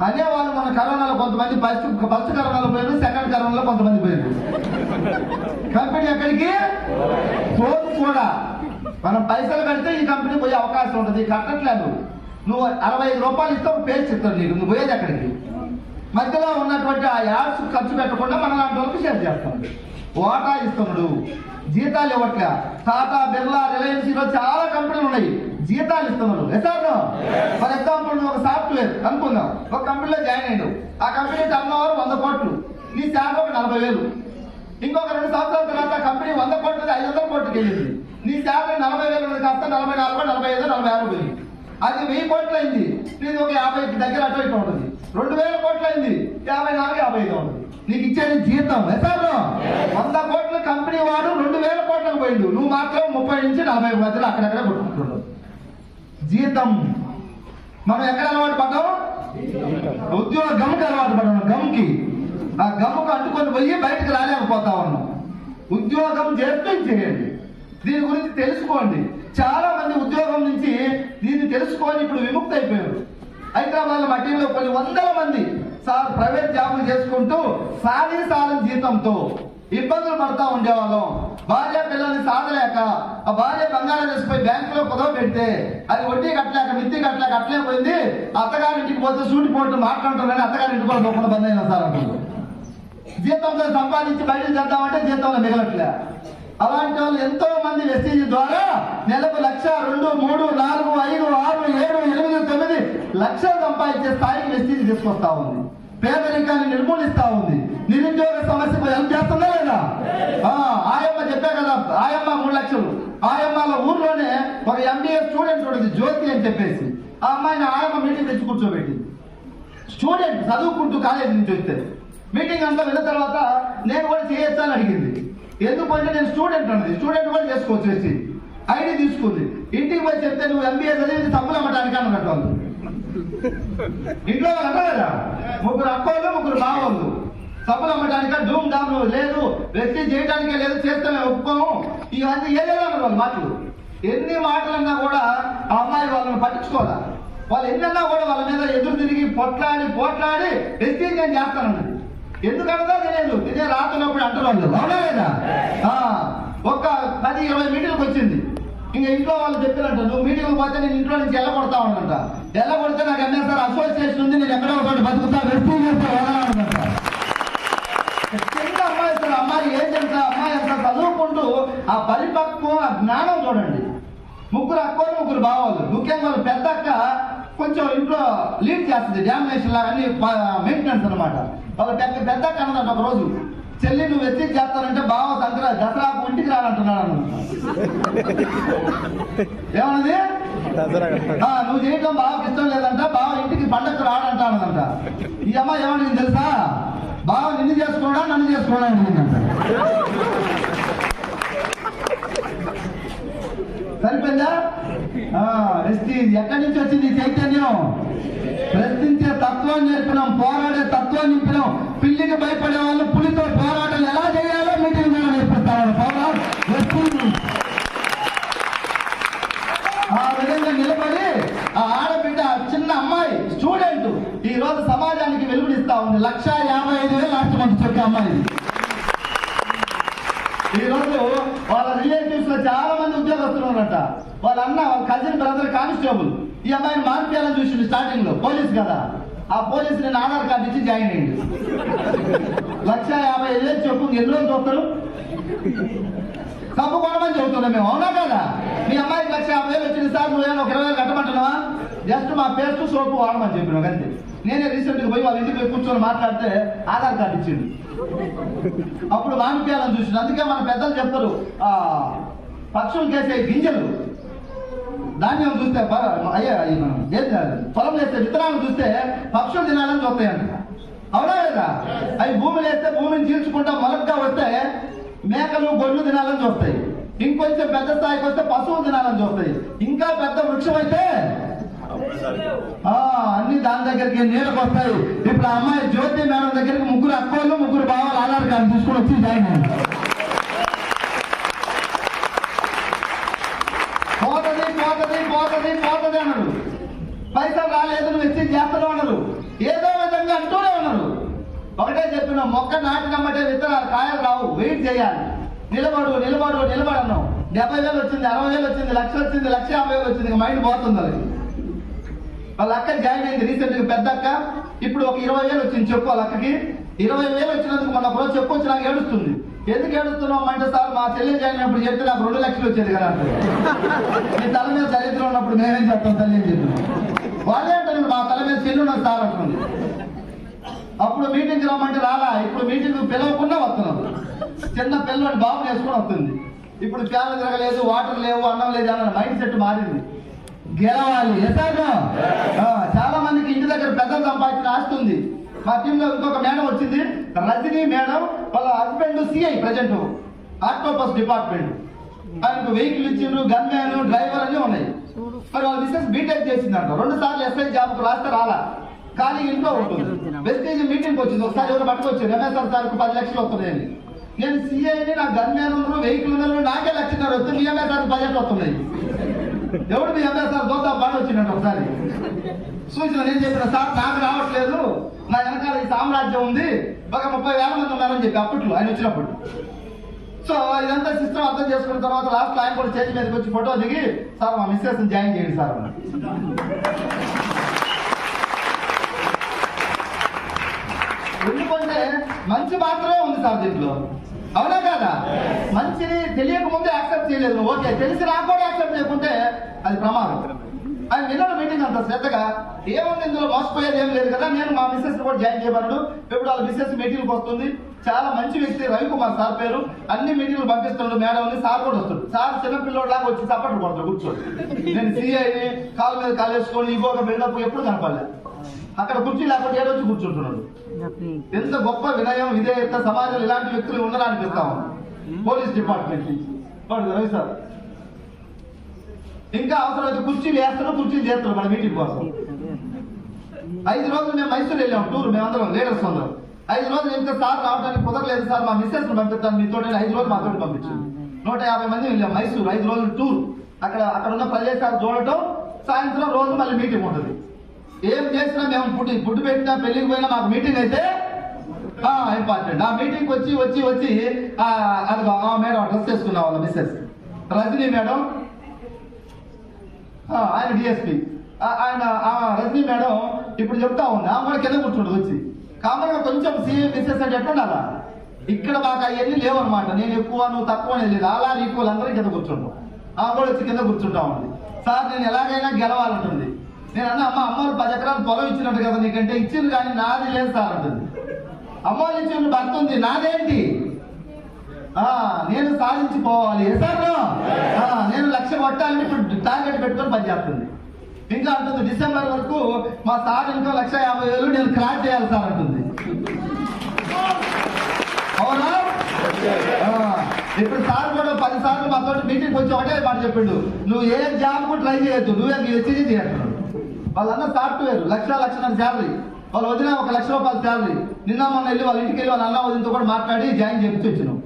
[SPEAKER 1] అనేవాళ్ళు మన కరోనాలో కొంతమంది ఫస్ట్ కరోనాలో పోయారు, సెకండ్ కరోనాలో కొంతమంది పోయారు. కంపెనీ ఎక్కడికి పోదు కూడా. మనం పైసలు కడితే ఈ కంపెనీ పోయే అవకాశం ఉంటుంది. కట్టట్లేదు. నువ్వు 65 రూపాయలు ఇస్తావు, పేస్ట్ ఇస్తావు నీకు, నువ్వు పోయేది ఎక్కడికి? మధ్యలో ఉన్నటువంటి ఆ యాడ్స్ ఖర్చు పెట్టకుండా మన లాంటి వాళ్ళకి షేర్ చేస్తున్నాడు. వాటా ఇస్తున్నాడు, జీతాలు ఇవ్వట్లే. టాటా, బిర్లా, రిలయన్స్ లో చాలా కంపెనీలు ఉన్నాయి, జీతాలు ఇస్తున్నాడు. ఎసార్నో ఫర్ ఎగ్జాంపుల్ నువ్వు ఒక సాఫ్ట్వేర్ అనుకుందాం, ఒక కంపెనీలో జాయిన్ అయ్యాడు. ఆ కంపెనీ టర్న్ ఓవర్ 100 కోట్లు, నీ శాలరీ ఒక 40,000. ఇంకొక 2 సంవత్సరాల తర్వాత కంపెనీ 100 కోట్లు 500 కోట్లకి వెళ్ళింది. నీ శాలరీ 40,000 కాస్త 44, 45, 46 పోయింది. అది 1000 కోట్లు అయింది. నీది ఒక 50 దగ్గర అటు ఇటు ఉంటుంది. 2000 కోట్లు అయింది, 54, 55 ఉంటుంది. నీకు ఇచ్చేది జీతం. ఎసార్నో 100 కోట్ల కంపెనీ వాడు 2000 కోట్లకు పోయిండు, నువ్వు మాత్రం 30 నుంచి 40 మధ్యలో అక్కడక్కడ కొట్టుకుంటున్నావు. జీతం. మనం ఎక్కడ అలవాటు పడ్డాం? ఉద్యోగంకి అలవాటు పడ్డాం. గమ్కి, ఆ గమ్ముకు అంటుకొని పోయి బయటకు రాలేకపోతా ఉన్నాం. ఉద్యోగం చేస్తూ చేయండి. దీని గురించి తెలుసుకోండి. చాలా మంది ఉద్యోగం నుంచి దీన్ని తెలుసుకొని ఇప్పుడు విముక్తి అయిపోయారు. హైదరాబాద్ మా టీంలో కొన్ని వందల మంది సార్ ప్రైవేట్ జాబులు చేసుకుంటూ సాధించాలని జీతంతో ఇబ్బందులు పడతా ఉండేవాళ్ళం. భార్య పిల్లల్ని సాధలేక ఆ భార్య బంగారం చేసిపోయి బ్యాంకులో కుదవ పెడితే అది వడ్డీ కట్టలేక మిత్తి కట్టలేక అట్లే పోయింది. అత్తగారింటికి పోతే సూటిపోట్లు మాట్లాడుతున్నారని అత్తగారింటి కూడా లోపల బంద్ అయినా సార్ అంటున్నారు. జీతంతో సంపాదించి బయటకు చేద్దామంటే జీతంలో మిగలట్లే. అలాంటి వాళ్ళు ఎంతో మంది వెస్టీజ్ ద్వారా నెలకు 1,00,000, 2, 3, 4, 5, 6, 7, 8, 9 లక్షలు సంపాదించే స్థాయికి వెస్టీజ్ తీసుకొస్తా ఉంది. పేదరికాన్ని నిర్మూలిస్తా ఉంది. నిరుద్యోగ సమస్యకు హెల్ప్ చేస్తుందా లేదా? ఆయమ్మ చెప్పా కదా, ఆయమ్మ 3 లక్షలు. ఆయమ్మల ఊర్లోనే ఒక MBA స్టూడెంట్ ఉండేది, జ్యోతి అని చెప్పేసి. ఆ అమ్మాయిని ఆయమ్మ మీటింగ్ తెచ్చి కూర్చోబెట్టి, స్టూడెంట్ చదువుకుంటూ కాలేజీ నుంచి వస్తే మీటింగ్ అంతా విన్న తర్వాత నేను కూడా చేయొచ్చా అని అడిగింది. ఎందుకంటే నేను స్టూడెంట్ అన్నది. స్టూడెంట్ కూడా చేసుకోవచ్చు వచ్చి ఐడి తీసుకుంది. ఇంటికి పోయి చెప్తే నువ్వు MBA చదివింది తప్పులు అమ్మటానికి అన్నట్టు వాళ్ళు ఇంట్లో వాళ్ళు అంటారు కదా, 3 అక్కోళ్ళు 3 బావోళ్ళు సబ్బులు అమ్మటానిక డూమ్ డామ్ లేదు, వ్యక్తి చేయడానికే లేదు, చేస్తే మేము ఒప్పుకోము. ఇవన్నీ ఏదేదో అన్నారు వాళ్ళు మాటలు. ఎన్ని మాటలన్నా కూడా ఆ అమ్మాయి వాళ్ళని పట్టించుకోవాలా. వాళ్ళు ఎన్నన్నా కూడా వాళ్ళ మీద ఎదురు తిరిగి పోట్లాడి వెస్టీజ్ నేను చేస్తానన్నది. ఎందుకంటే తెలియదు, ఇదే రాతున్నప్పుడు అంటారు వాళ్ళు. అవునా లేదా? ఒక 10-20 మీటింగ్కి వచ్చింది. ఇంకా ఇంట్లో వాళ్ళు చెప్పారంట, నువ్వు మీటింగ్ పోతే నేను ఇంట్లో నుంచి ఎల్లగొడతా ఉన్నంట. ఎల్లగొడితే నాకు MSR అసోసియేషన్ ఉంది, నేను ఎక్కడో ఒకటి బతుకుతా, వెస్టీజ్ చేస్తా వదలంట. చిన్న అమ్మాయి ఏం చేస్తా, అమ్మాయి అంత చదువుకుంటూ ఆ పరిపక్వం, ఆ జ్ఞానం చూడండి. 3 అక్కోళ్ళు 3 బావోళ్ళు. ముఖ్యంగా వాళ్ళు పెద్ద అక్క కొంచెం ఇంట్లో లీడ్ చేస్తుంది, డామినేషన్ లాగా అన్ని మెయింటెనెన్స్ అనమాట. వాళ్ళ పెద్ద అక్క అన్నదంట ఒక రోజు, చెల్లి నువ్వు వెస్టీజ్ చేస్తానంటే బావ దసరాకు ఇంటికి రానంటున్నాడు అన్న. ఏమన్నది? నువ్వు చేయటం బావకి ఇష్టం లేదంట, బావ ఇంటికి పండగకు రాడంట అన్నదంట. ఈ అమ్మాయి ఏమని తెలుసా, బావ నిన్ను చేసుకోడా నన్ను చేసుకోడా అడిగిందంట. సరిపోయిందా? వెస్టీజ్ ఎక్కడి నుంచి వచ్చింది చైతన్యం? ప్రశ్నించే తత్వం నేర్పినాం, పోరాడే తత్వం నింపినాం. పిల్లికి భయపడే వాళ్ళు పులితో పోరాటం ఎలా చేయాలో మీటింగ్ ద్వారా నేర్పిస్తారు. ఆ విధంగా నిలబడి ఆ ఆడబిడ్డ, చిన్న అమ్మాయి స్టూడెంట్ ఈ రోజు సమాజానికి వెలుగునిస్తా ఉంది. 1,55,000 లాస్ట్ మంత్ చెప్పే అమ్మాయి. ఈ రోజు వాళ్ళ రిలేటివ్స్ లో చాలా మంది ఉద్యోగస్తులు ఉన్నారట. వాళ్ళ అన్న, వాళ్ళ కజిన్ బ్రదర్ కానిస్టేబుల్. ఈ అమ్మాయిని మార్పియాలని చూసింది స్టార్టింగ్ లో, పోలీస్ కదా. ఆ పోలీసు నేను ఆధార్ కార్డు ఇచ్చి జాయిన్ అయ్యింది. 1,55,000 చెప్పు, ఎన్ని రోజులు చూస్తారు? తప్పు కొనమని చెబుతున్నాం మేము, అవునా కదా? మీ అమ్మాయికి 1,50,000 వచ్చింది సార్, నువ్వేమో ఒక 20,000 కట్టమంటున్నావా? జస్ట్ మా పేస్ట్ సోపు వాడమని చెప్పినావు అంతే. నేనే రీసెంట్ గా పోయి వాళ్ళ ఇంటికి పోయి కూర్చొని మాట్లాడితే ఆధార్ కార్డు ఇచ్చింది. అప్పుడు మానిపియాలని చూసింది. అందుకే మన పెద్దలు చెప్తారు, పక్షులు చేసే గింజలు, ధాన్యం చూస్తే పొలం వేస్తే విత్తనాలు చూస్తే పక్షులు తినాలని చూస్తాయంట. అవునా లేదా? అవి భూమిలో వేస్తే భూమిని చీల్చుకుంటా మొలకగా వస్తే మేకలు గొడ్లు తినాలని చూస్తాయి. ఇంకొంచెం పెద్ద స్థాయికి వస్తే పశువులు తినాలని చూస్తాయి. ఇంకా పెద్ద వృక్షం అయితే అన్ని దాని దగ్గరికి నీళ్ళకి వస్తాయి. ఇప్పుడు ఆ అమ్మాయి జ్యోతి మేడం దగ్గరికి 3 అక్కోళ్ళు 3 బావలు ఆధార్ కార్డు తీసుకుని వచ్చి జాయిన్ అయ్యారు. పోతుంది అన్నారు. పైసలు రాలేదు, నువ్వు వెస్టీజ్ చేస్తూనే ఉన్నారు. ఏదో విధంగా అంటూనే ఉన్నారు. ఒకటే చెప్పిన, మొక్క నాటినమ్మటే విత్తనాలు కాయలు రావు, వెయిట్ చేయాలి. నిలబడు అన్నావు. 70,000 వచ్చింది, 60,000 వచ్చింది, 1,00,000 వచ్చింది, 1,50,000 వచ్చింది. మైండ్ పోతుంది అది. వాళ్ళ అక్క జాయిన్ అయింది రీసెంట్ గా, పెద్ద అక్క. ఇప్పుడు ఒక 20,000 వచ్చింది చెప్పు వాళ్ళ అక్కకి. 20,000 వచ్చినందుకు మొన్న ఒకరోజు చెప్పు వచ్చి నాకు ఏడుస్తుంది. ఎందుకు ఏడుస్తున్నావు అంటే, సార్ మా చెల్లి జాయిన్ అయినప్పుడు చెప్తే నాకు 2 లక్షలు వచ్చేది కదా అంటే. మీ తల మీద దరిద్రం ఉన్నప్పుడు మేమేం చెప్తాం తల్లి అని చెప్పి వాళ్ళే అంటారు, మా తల మీద చెల్లి ఉన్నది సార్ అంటుంది. అప్పుడు మీటింగ్ రమ్మంటే రాలా. ఇప్పుడు మీటింగ్ పిలవకుండా వస్తున్నాం. చిన్న పిల్లలు బాబు వేసుకొని వస్తుంది. ఇప్పుడు ఫ్యాన్ తిరగలేదు, వాటర్ లేవు, అన్నం లేదు అన్న మైండ్ సెట్ మారింది. గెలవాలి. ఎసాగా చాలా మందికి ఇంటి దగ్గర పెద్దలు సంపాదించిన ఆస్తుంది. మా టీంలో ఇంకొక మేడం వచ్చింది, రజనీ మేడం. వాళ్ళ husband CI present octopus department. ఆయనకు వెహికల్ ఇచ్చిండ్రు, గన్ మ్యాన్, డ్రైవర్ అన్నీ ఉన్నాయి. మరి వాళ్ళ బిజినెస్ బీటెక్ చేసిందంట, 2 సార్లు ఎస్ఐ జాబ్కు రాస్తే రాలా, కానీ ఇంట్లో ఉంటుంది. వెస్టేజ్ మీటింగ్కి వచ్చింది, ఒకసారి ఎవరు పట్టుకొచ్చారు ఎంఎస్ఆర్ సార్కు 10 లక్షలు వస్తున్నాయని. నేను సిఐని, నా గన్మ్యాన్ వెహికల్ ఉందని నాకే 1.5 లక్షలు వస్తుంది, మీ ఎంఎస్ఆర్ 10 వస్తున్నాయి. ఎవడు మీ ఎంఎస్ఆర్ దోతా బాగా వచ్చిందంట. ఒకసారి సూచన నేను చెప్పిన, సార్ నాకు రావట్లేదు, నా వెనకాల ఈ సామ్రాజ్యం ఉంది, ఒక 30,000 మంది ఉన్నారని చెప్పి అప్పట్లో ఆయన వచ్చినప్పుడు. సో ఇదంతా సిస్టమ్ అర్థం చేసుకున్న తర్వాత లాస్ట్ ఆయన కూడా స్టేజ్ మీదకి వచ్చి ఫోటో దిగి, సార్ మా మిస్సెస్ జాయిన్ చేయండి సార్ అన్న. ఎందుకంటే మంచి మాత్రమే ఉంది సార్ దీంట్లో, అవునా కాదా? మంచిని తెలియక ముందే యాక్సెప్ట్ చేయలేదు, ఓకే, తెలిసి నాకు కూడా యాక్సెప్ట్ చేయకుంటే అది ప్రమాదం. ఆయన విన్నాడు మీటింగ్ అంత శ్రద్ధగా, ఏముంది ఇందులో మోసపోయేది ఏం లేదు కదా, నేను మా మిస్సెస్ కూడా జాయిన్ చేయమన్నాడు. ఇప్పుడు వాళ్ళ మిస్సెస్ మీటింగ్కి వస్తుంది, చాలా మంచి వ్యక్తి, రవికుమార్ సార్ పేరు, అన్ని మీటింగ్లు పంపిస్తున్నాడు, మేడం సార్ కూడా వస్తాడు. సార్ చిన్నపిల్లోడ్లాగా వచ్చి సపోర్ట్ కొడతాడు కూర్చోడు. నేను సిఐని కాలు మీద కాలు వేసుకొని ఇంకొక బిల్డప్ ఎప్పుడు కనపడలేదు. అక్కడ కుర్చీ లేకపోతే ఏడొచ్చి కూర్చుంటున్నాడు. ఎంత గొప్ప వినయం, విధేయత, సమాజంలో ఇలాంటి వ్యక్తులు ఉండడానిపిస్తాం. పోలీస్ డిపార్ట్మెంట్ రవి సార్ ఇంకా అవసరమైతే కుర్చీలు వేస్తాడు, కుర్చీలు చేస్తాడు మన మీటింగ్ కోసం. 5 రోజులు మేము మైసూర్ వెళ్ళాం టూర్, మేమందరం లీడర్స్ అందరం. 5 రోజులు ఇంకా సార్ రావడానికి కుదరలేదు సార్, మా మిస్సెస్ పంపిస్తాను మీతో, 5 రోజులు మాతో పంపించాను. 150 మంది వెళ్ళాం మైసూర్, 5 రోజులు టూర్. అక్కడ ఉన్న ప్రదేశాలు చూడటం, సాయంత్రం రోజు మళ్ళీ మీటింగ్ ఉంటుంది. ఏం చేసినా మేము ఫుడ్ పెట్టినా, పెళ్లికి పోయినా మాకు మీటింగ్ అయితే ఇంపార్టెంట్. ఆ మీటింగ్ వచ్చి అది మేడం డ్రెస్ చేసుకున్నా వాళ్ళ మిస్సెస్ రజనీ మేడం, ఆయన డిఎస్పీ, ఆయన రజనీ మేడం ఇప్పుడు చెప్తా ఉంది, ఆమె కూడా కింద కూర్చుంటుంది వచ్చి. కామన్ గా కొంచెం సీఎం మిస్సెస్ అంటే ఎట్లుండాలా, ఇక్కడ మాకు అవన్నీ లేవన్నమాట. నేను ఎక్కువ నువ్వు తక్కువ అనేది లేదు, అలా ఈక్వల్ అందరూ కింద కూర్చుంటాం. ఆమె కూడా వచ్చి కింద కూర్చుంటా ఉంది. సార్ నేను ఎలాగైనా గెలవాలంటుంది. నేను అన్న, అమ్మలు 10 ఎకరాలు పొలం ఇచ్చినట్టు కదా నీకంటే, ఇచ్చింది కానీ నాది లేదు సార్ అంటుంది. అమ్మలు ఇచ్చిన భర్త ఉంది, నాదేంటి, నేను సాధించిపోవాలి సార్, నేను 1 లక్ష కొట్టాలని ఇప్పుడు టార్గెట్ పెట్టుకొని పనిచేస్తుంది. ఇంకా అంటుంది, డిసెంబర్ వరకు మా సార్ ఇంకో 1,50,000 నేను క్రాస్ చేయాలి సార్ అంటుంది. అవునా? ఇప్పుడు సార్ కూడా 10 సార్లు మాతో మీటింగ్కి వచ్చి ఒకటే మాట చెప్పిండు, నువ్వు ఏ జాబ్ కూడా ట్రై చేయొద్దు, నువ్వే వచ్చి చేయట్టున్నాడు. వాళ్ళందరూ సాఫ్ట్వేర్ 1,00,000 శాలరీ, వాళ్ళు వదిన 1 లక్ష రూపాయల శాలరీ. నిన్న మొన్న వెళ్ళి వాళ్ళ ఇంటికి వెళ్ళి వాళ్ళ అన్న వదినతో కూడా మాట్లాడి జాయిన్ చేయించి వచ్చినాం.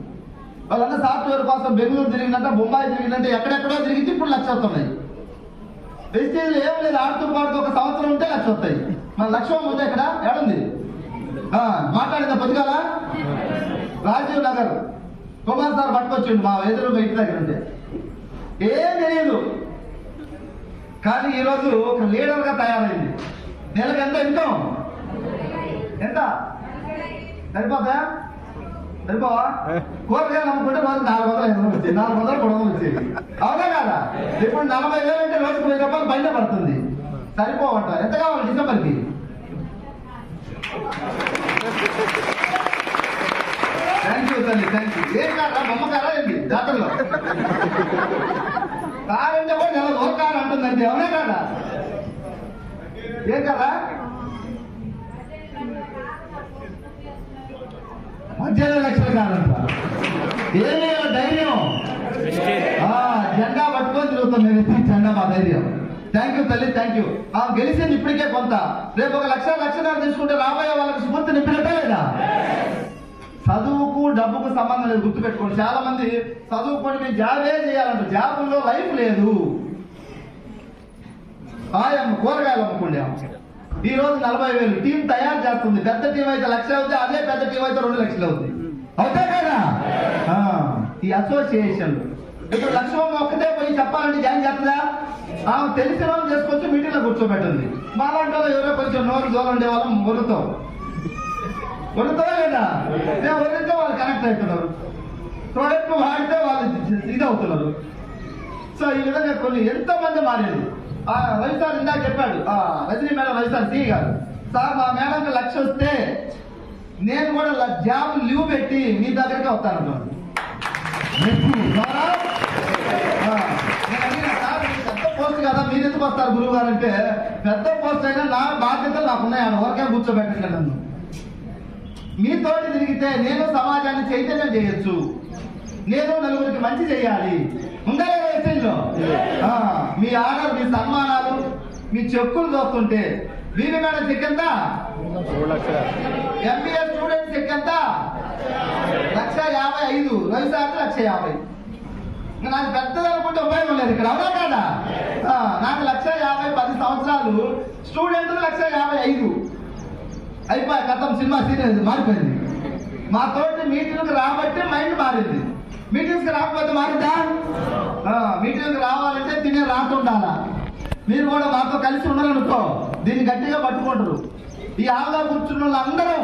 [SPEAKER 1] వాళ్ళందరూ సాఫ్ట్వేర్ కోసం బెంగళూరు తిరిగినంట, బొంబాయి తిరిగినంటే, ఎక్కడెక్కడో తిరిగితే ఇప్పుడు 1 లక్ష వస్తున్నాయి. వెస్టేజ్ ఏం లేదు, ఆడుతూ పాడుతూ 1 సంవత్సరం ఉంటే 1 లక్ష వస్తాయి. మన 1 లక్ష ఉంటే ఇక్కడ ఏడుంది మాట్లాడిందా పొద్దుగాల రాజీవ్ నగర్ కుమార్ సార్ పట్టుకొచ్చిండు మా ఎదురు ఇంటి దగ్గర ఉంటే, ఏం తెలియదు కానీ ఈరోజు ఒక లీడర్ గా తయారైంది. నెలకు ఎంత ఇన్కమ్, ఎంత సరిపోతా, సరిపోవా? కూరగాయలు అమ్ముకుంటే రోజు 400 వచ్చేది, 400 300 వచ్చేది, అవునా కదా? ఇప్పుడు 40,000 అంటే రోజుకు 1000 రూపాయలు పైన పడుతుంది, సరిపోవట. ఎంత కావాలి డిసెంబర్కి? థ్యాంక్ యూ తల్లి, థ్యాంక్ యూ. ఏం కాదా బొమ్మకారా ఏంటి జాతరలో కారంటే కూడా నెల కారు అంటుందండి, అవునా కదా? ఏం కదా 18 లక్షల కారంట. ఏమే ధైర్యం, జెండా పట్టుకొని తిరుగుతాం మేము, జెండా మా ధైర్యం. థ్యాంక్ యూ తల్లి, థ్యాంక్ యూ. గెలిచింది ఇప్పటికే కొంత, రేపు 1 లక్ష 1,50,000 తీసుకుంటే రాబోయే వాళ్ళకి స్ఫూర్తి నింపినట్టే లేదా? చదువుకు డబ్బుకు సంబంధం లేదు, గుర్తుపెట్టుకోండి. చాలా మంది చదువుకొని మేము జాబే చేయాలంట, జాబుల్లో లైఫ్ లేదు. కూరగాయలు అమ్ముకుండే ఈ రోజు 40,000 టీం తయారు చేస్తుంది. పెద్ద టీం అయితే 1 లక్ష అవుతుంది, అదే పెద్ద టీం అయితే 2 లక్షలు అవుతుంది, అవుతా కదా? ఈ అసోసియేషన్ ఇప్పుడు 1 లక్ష ఒక్కటే పోయి చెప్పాలంటే జాయిన్ చేస్తుందా? తెలిసిన వాళ్ళు చేసుకొచ్చి మీటింగ్ లో కూర్చోబెట్టింది. మాలాంటి వాళ్ళు ఎవరో కొంచెం నోరు జోలు ఉండే వాళ్ళం వరుతాం లేదా? నేను వరితే వాళ్ళు కనెక్ట్ అవుతున్నారు, ప్రోడక్ట్ వాడితే వాళ్ళు ఇది అవుతున్నారు. సో ఈ విధంగా కొన్ని ఎంతమంది మారేది. రవి సార్ ఇందాక చెప్పాడు, Rajani madam, Ravi sir C గారు, సార్ మా మేడంకి 1 లక్ష వస్తే నేను కూడా జాబ్ లీవ్ పెట్టి మీ దగ్గరికి వస్తాను. పెద్ద పోస్ట్ కదా, మీరు ఎందుకు వస్తారు గురువు గారు అంటే, పెద్ద పోస్ట్ అయినా నా బాధ్యతలు నాకున్నాయి, ఆడ ఊరికే కూర్చోబెట్టండి నన్ను. మీతోటి తిరిగితే నేను సమాజాన్ని చైతన్యం చేయొచ్చు, నేను నలుగురికి మంచి చేయాలి. ఉందా లేదా వెస్టేజ్లో మీ ఆర్డర్, మీ సన్మానాలు, మీ చెక్కులు చూస్తుంటే వీరి మేడం చెక్ ఎంత? ఎంబీఏ స్టూడెంట్ చెక్ ఎంత? 1,55,000. రవిసార్ 1,50,000. నాకు పెద్దది అనుకుంటే ఉపయోగం లేదు ఇక్కడ, అవునా కాదా? నాకు 1,50,000 10 సంవత్సరాలు, స్టూడెంట్ 1,55,000. అయిపోయి కథం, సినిమా సీరియస్ మారిపోయింది. మా తోటి మీటింగ్కి రాబట్టి మైండ్ మారింది. మీటింగ్స్కి రాకపోతే మారిందా? మీటింగ్కి రావాలంటే తినే రాత ఉండాలా. మీరు కూడా మాతో కలిసి ఉన్నారనుకో, దీన్ని గట్టిగా పట్టుకుంటారు. ఈ హాల్లో కూర్చున్న వాళ్ళందరూ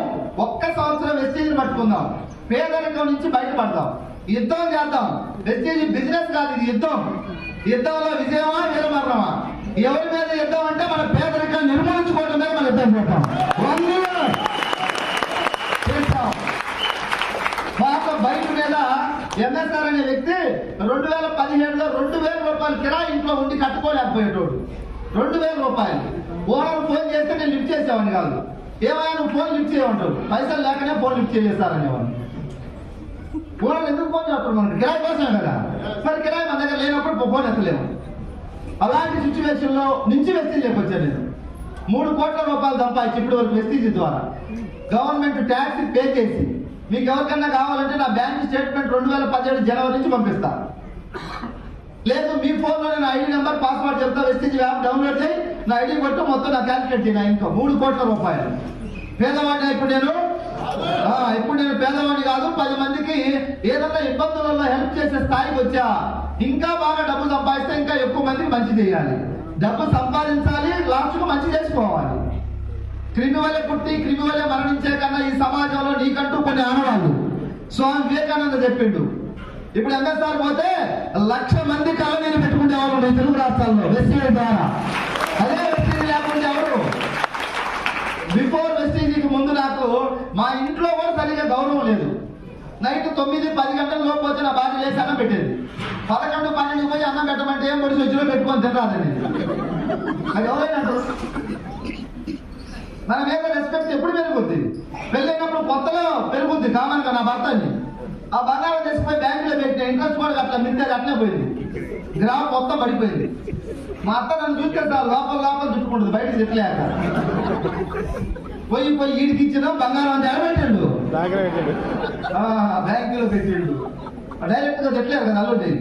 [SPEAKER 1] ఒక్క సంవత్సరం వెస్టేజ్ని పట్టుకుందాం, పేదరికం నుంచి బయటపడదాం, యుద్ధం చేద్దాం. వెస్టేజ్ బిజినెస్ కాదు, ఇది యుద్ధం. యుద్ధంలో విజయమా వీరమరణమా? ఎవరి మీద యుద్ధం అంటే మన పేదరికాన్ని నిర్మూలించుకోవడం మీద మనం యుద్ధం చేద్దాం. మాకు బయట మీద ఎంఎస్ఆర్ అనే వ్యక్తి 2017లో 2,000 రూపాయలు కిరాయి ఇంట్లో ఉండి కట్టుకోలేకపోయేటోడు. 2,000 రూపాయలు. ఓనర్ ఫోన్ చేస్తే నేను లిఫ్ట్ చేసేవాడిని కాదు. ఏమైనా నువ్వు ఫోన్ లిఫ్ట్ చేయమంటావు, పైసలు లేకనే ఫోన్ లిఫ్ట్ చేసేస్తారనేవాడిని. ఓనర్ ఎందుకు ఫోన్ చేస్తాడు? మనకి కిరాయి కోసమే కదా. మరి కిరాయి మన దగ్గర లేనప్పుడు ఫోన్ ఎత్తలేము. అలాంటి సిచ్యువేషన్ లో నుంచి వెస్టేజ్ వచ్చాను నేను. 3 కోట్ల రూపాయలు సంపాదించి ఇప్పటి వరకు వెస్టేజ్ ద్వారా గవర్నమెంట్ ట్యాక్స్ పే చేసి, మీకు ఎవరికన్నా కావాలంటే నా బ్యాంక్ స్టేట్మెంట్ 2017 జనవరి నుంచి పంపిస్తా. లేదు మీ ఫోన్లో నా ఐడి నెంబర్, పాస్వర్డ్ చెప్తా, వెస్టేజ్ యాప్ డౌన్లోడ్ చేయి, నా ఐడి కొట్టు, మొత్తం నా క్యాల్కులేట్ చేయి. నా ఇన్కమ్ 3 కోట్ల రూపాయలు. పేదవాడిని ఇప్పుడు నేను పేదవాడిని కాదు, 10 మందికి ఏదన్నా ఇబ్బందులలో హెల్ప్ చేసే స్థాయికి వచ్చా. ఇంకా బాగా డబ్బు సంపాదిస్తే ఇంకా ఎక్కువ మందికి మంచి చేయాలి. డబ్బు సంపాదించాలి, లాస్ట్కు మంచి చేసుకోవాలి. క్రిమి వల్లే పుట్టి క్రిమి వల్లే మరణించే కన్నా ఈ సమాజంలో నీకంటూ కొన్ని ఆనవాళ్ళు స్వామి వివేకానంద చెప్పిండు. ఇప్పుడు ఎంఎస్ఆర్ పోతే 1,00,000 మంది కళ్ళ నీళ్ళు పెట్టుకుంటే ఎవరు తెలుగు రాష్ట్రాల్లో వెస్టేజ్ ద్వారా. అదే వెస్టేజ్ లేకుండా ఎవరు? బిఫోర్ వెస్టేజ్కి ముందు నాకు మా ఇంట్లో కూడా సరిగ్గా గౌరవం లేదు. నైట్ 9-10 గంటల లోపు పోతే నా భార్య లేచి అన్నం పెట్టేది. 11-12 పోయి అన్నం పెట్టమంటే ఏం పొడిచి వచ్చిలో పెట్టుకొని తినరాదని. అది ఎవరైనా మన మీద రెస్పెక్ట్ ఎప్పుడు పెరుగుద్ది? పెళ్ళైనప్పుడు కొత్తలో పెరుగుద్ది కామన్గా. నా భర్తని ఆ బంగారం తెచ్చిపోయి బ్యాంకులో పెట్టిన ఇంట్రెస్ట్ కూడా అట్లా మిగతా అట్లే పోయింది. గ్రామం మొత్తం పడిపోయింది. మా అత్త నన్ను చూస్తే సార్ లోపల చుట్టుకుంటుంది, బయటకు చెప్పలేక. పోయి ఈడికి ఇచ్చిన బంగారం అంటే ఎడబెట్టాడు, బ్యాంకులో పెట్టాడు. డైరెక్ట్ గా తెట్లేరు కదా అల్లుడి.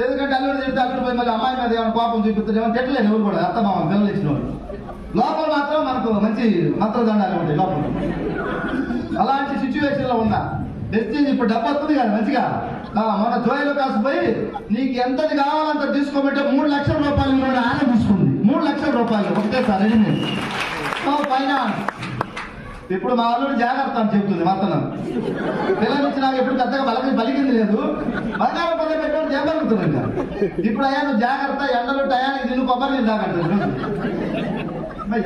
[SPEAKER 1] ఎందుకంటే అల్లుడు తింటే అల్లుడు పోయి మళ్ళీ అమ్మాయి మీద ఏమైనా కోపం చూపిస్తుంది, ఏమైనా తెట్టలేదు ఎవరు కూడా. అత్త మామ పిల్లలు ఇచ్చిన వాళ్ళు లోపల మాత్రం మనకు మంచి మంత్రదండాలు ఉంటాయి లోపల. అలాంటి సిచ్యువేషన్ లో ఉన్నా వెస్టేజ్ ఇప్పుడు డబ్బు వస్తుంది కదా మంచిగా. మన జోయిలో కాసిపోయి నీకు ఎంతది కావాలంత తీసుకోమంటే 3 లక్షల రూపాయలు కూడా ఆయన తీసుకుంది. 3 లక్షల రూపాయలు ఒకటేసారి ఫైనాన్స్. ఇప్పుడు మా అల్లుడు జాగ్రత్త అని చెప్తుంది మాత్రం. పిల్లలు నాకు ఎప్పుడు పెద్దగా పలికింది లేదు. బంగారం పల్లె పెట్టుకుని చేయగలుగుతుంది ఇంకా. ఇప్పుడు అయ్యా నువ్వు జాగ్రత్త, ఎండలు టయానికి నిన్ను కొబ్బరి నీళ్ళు తాగట్లేదు.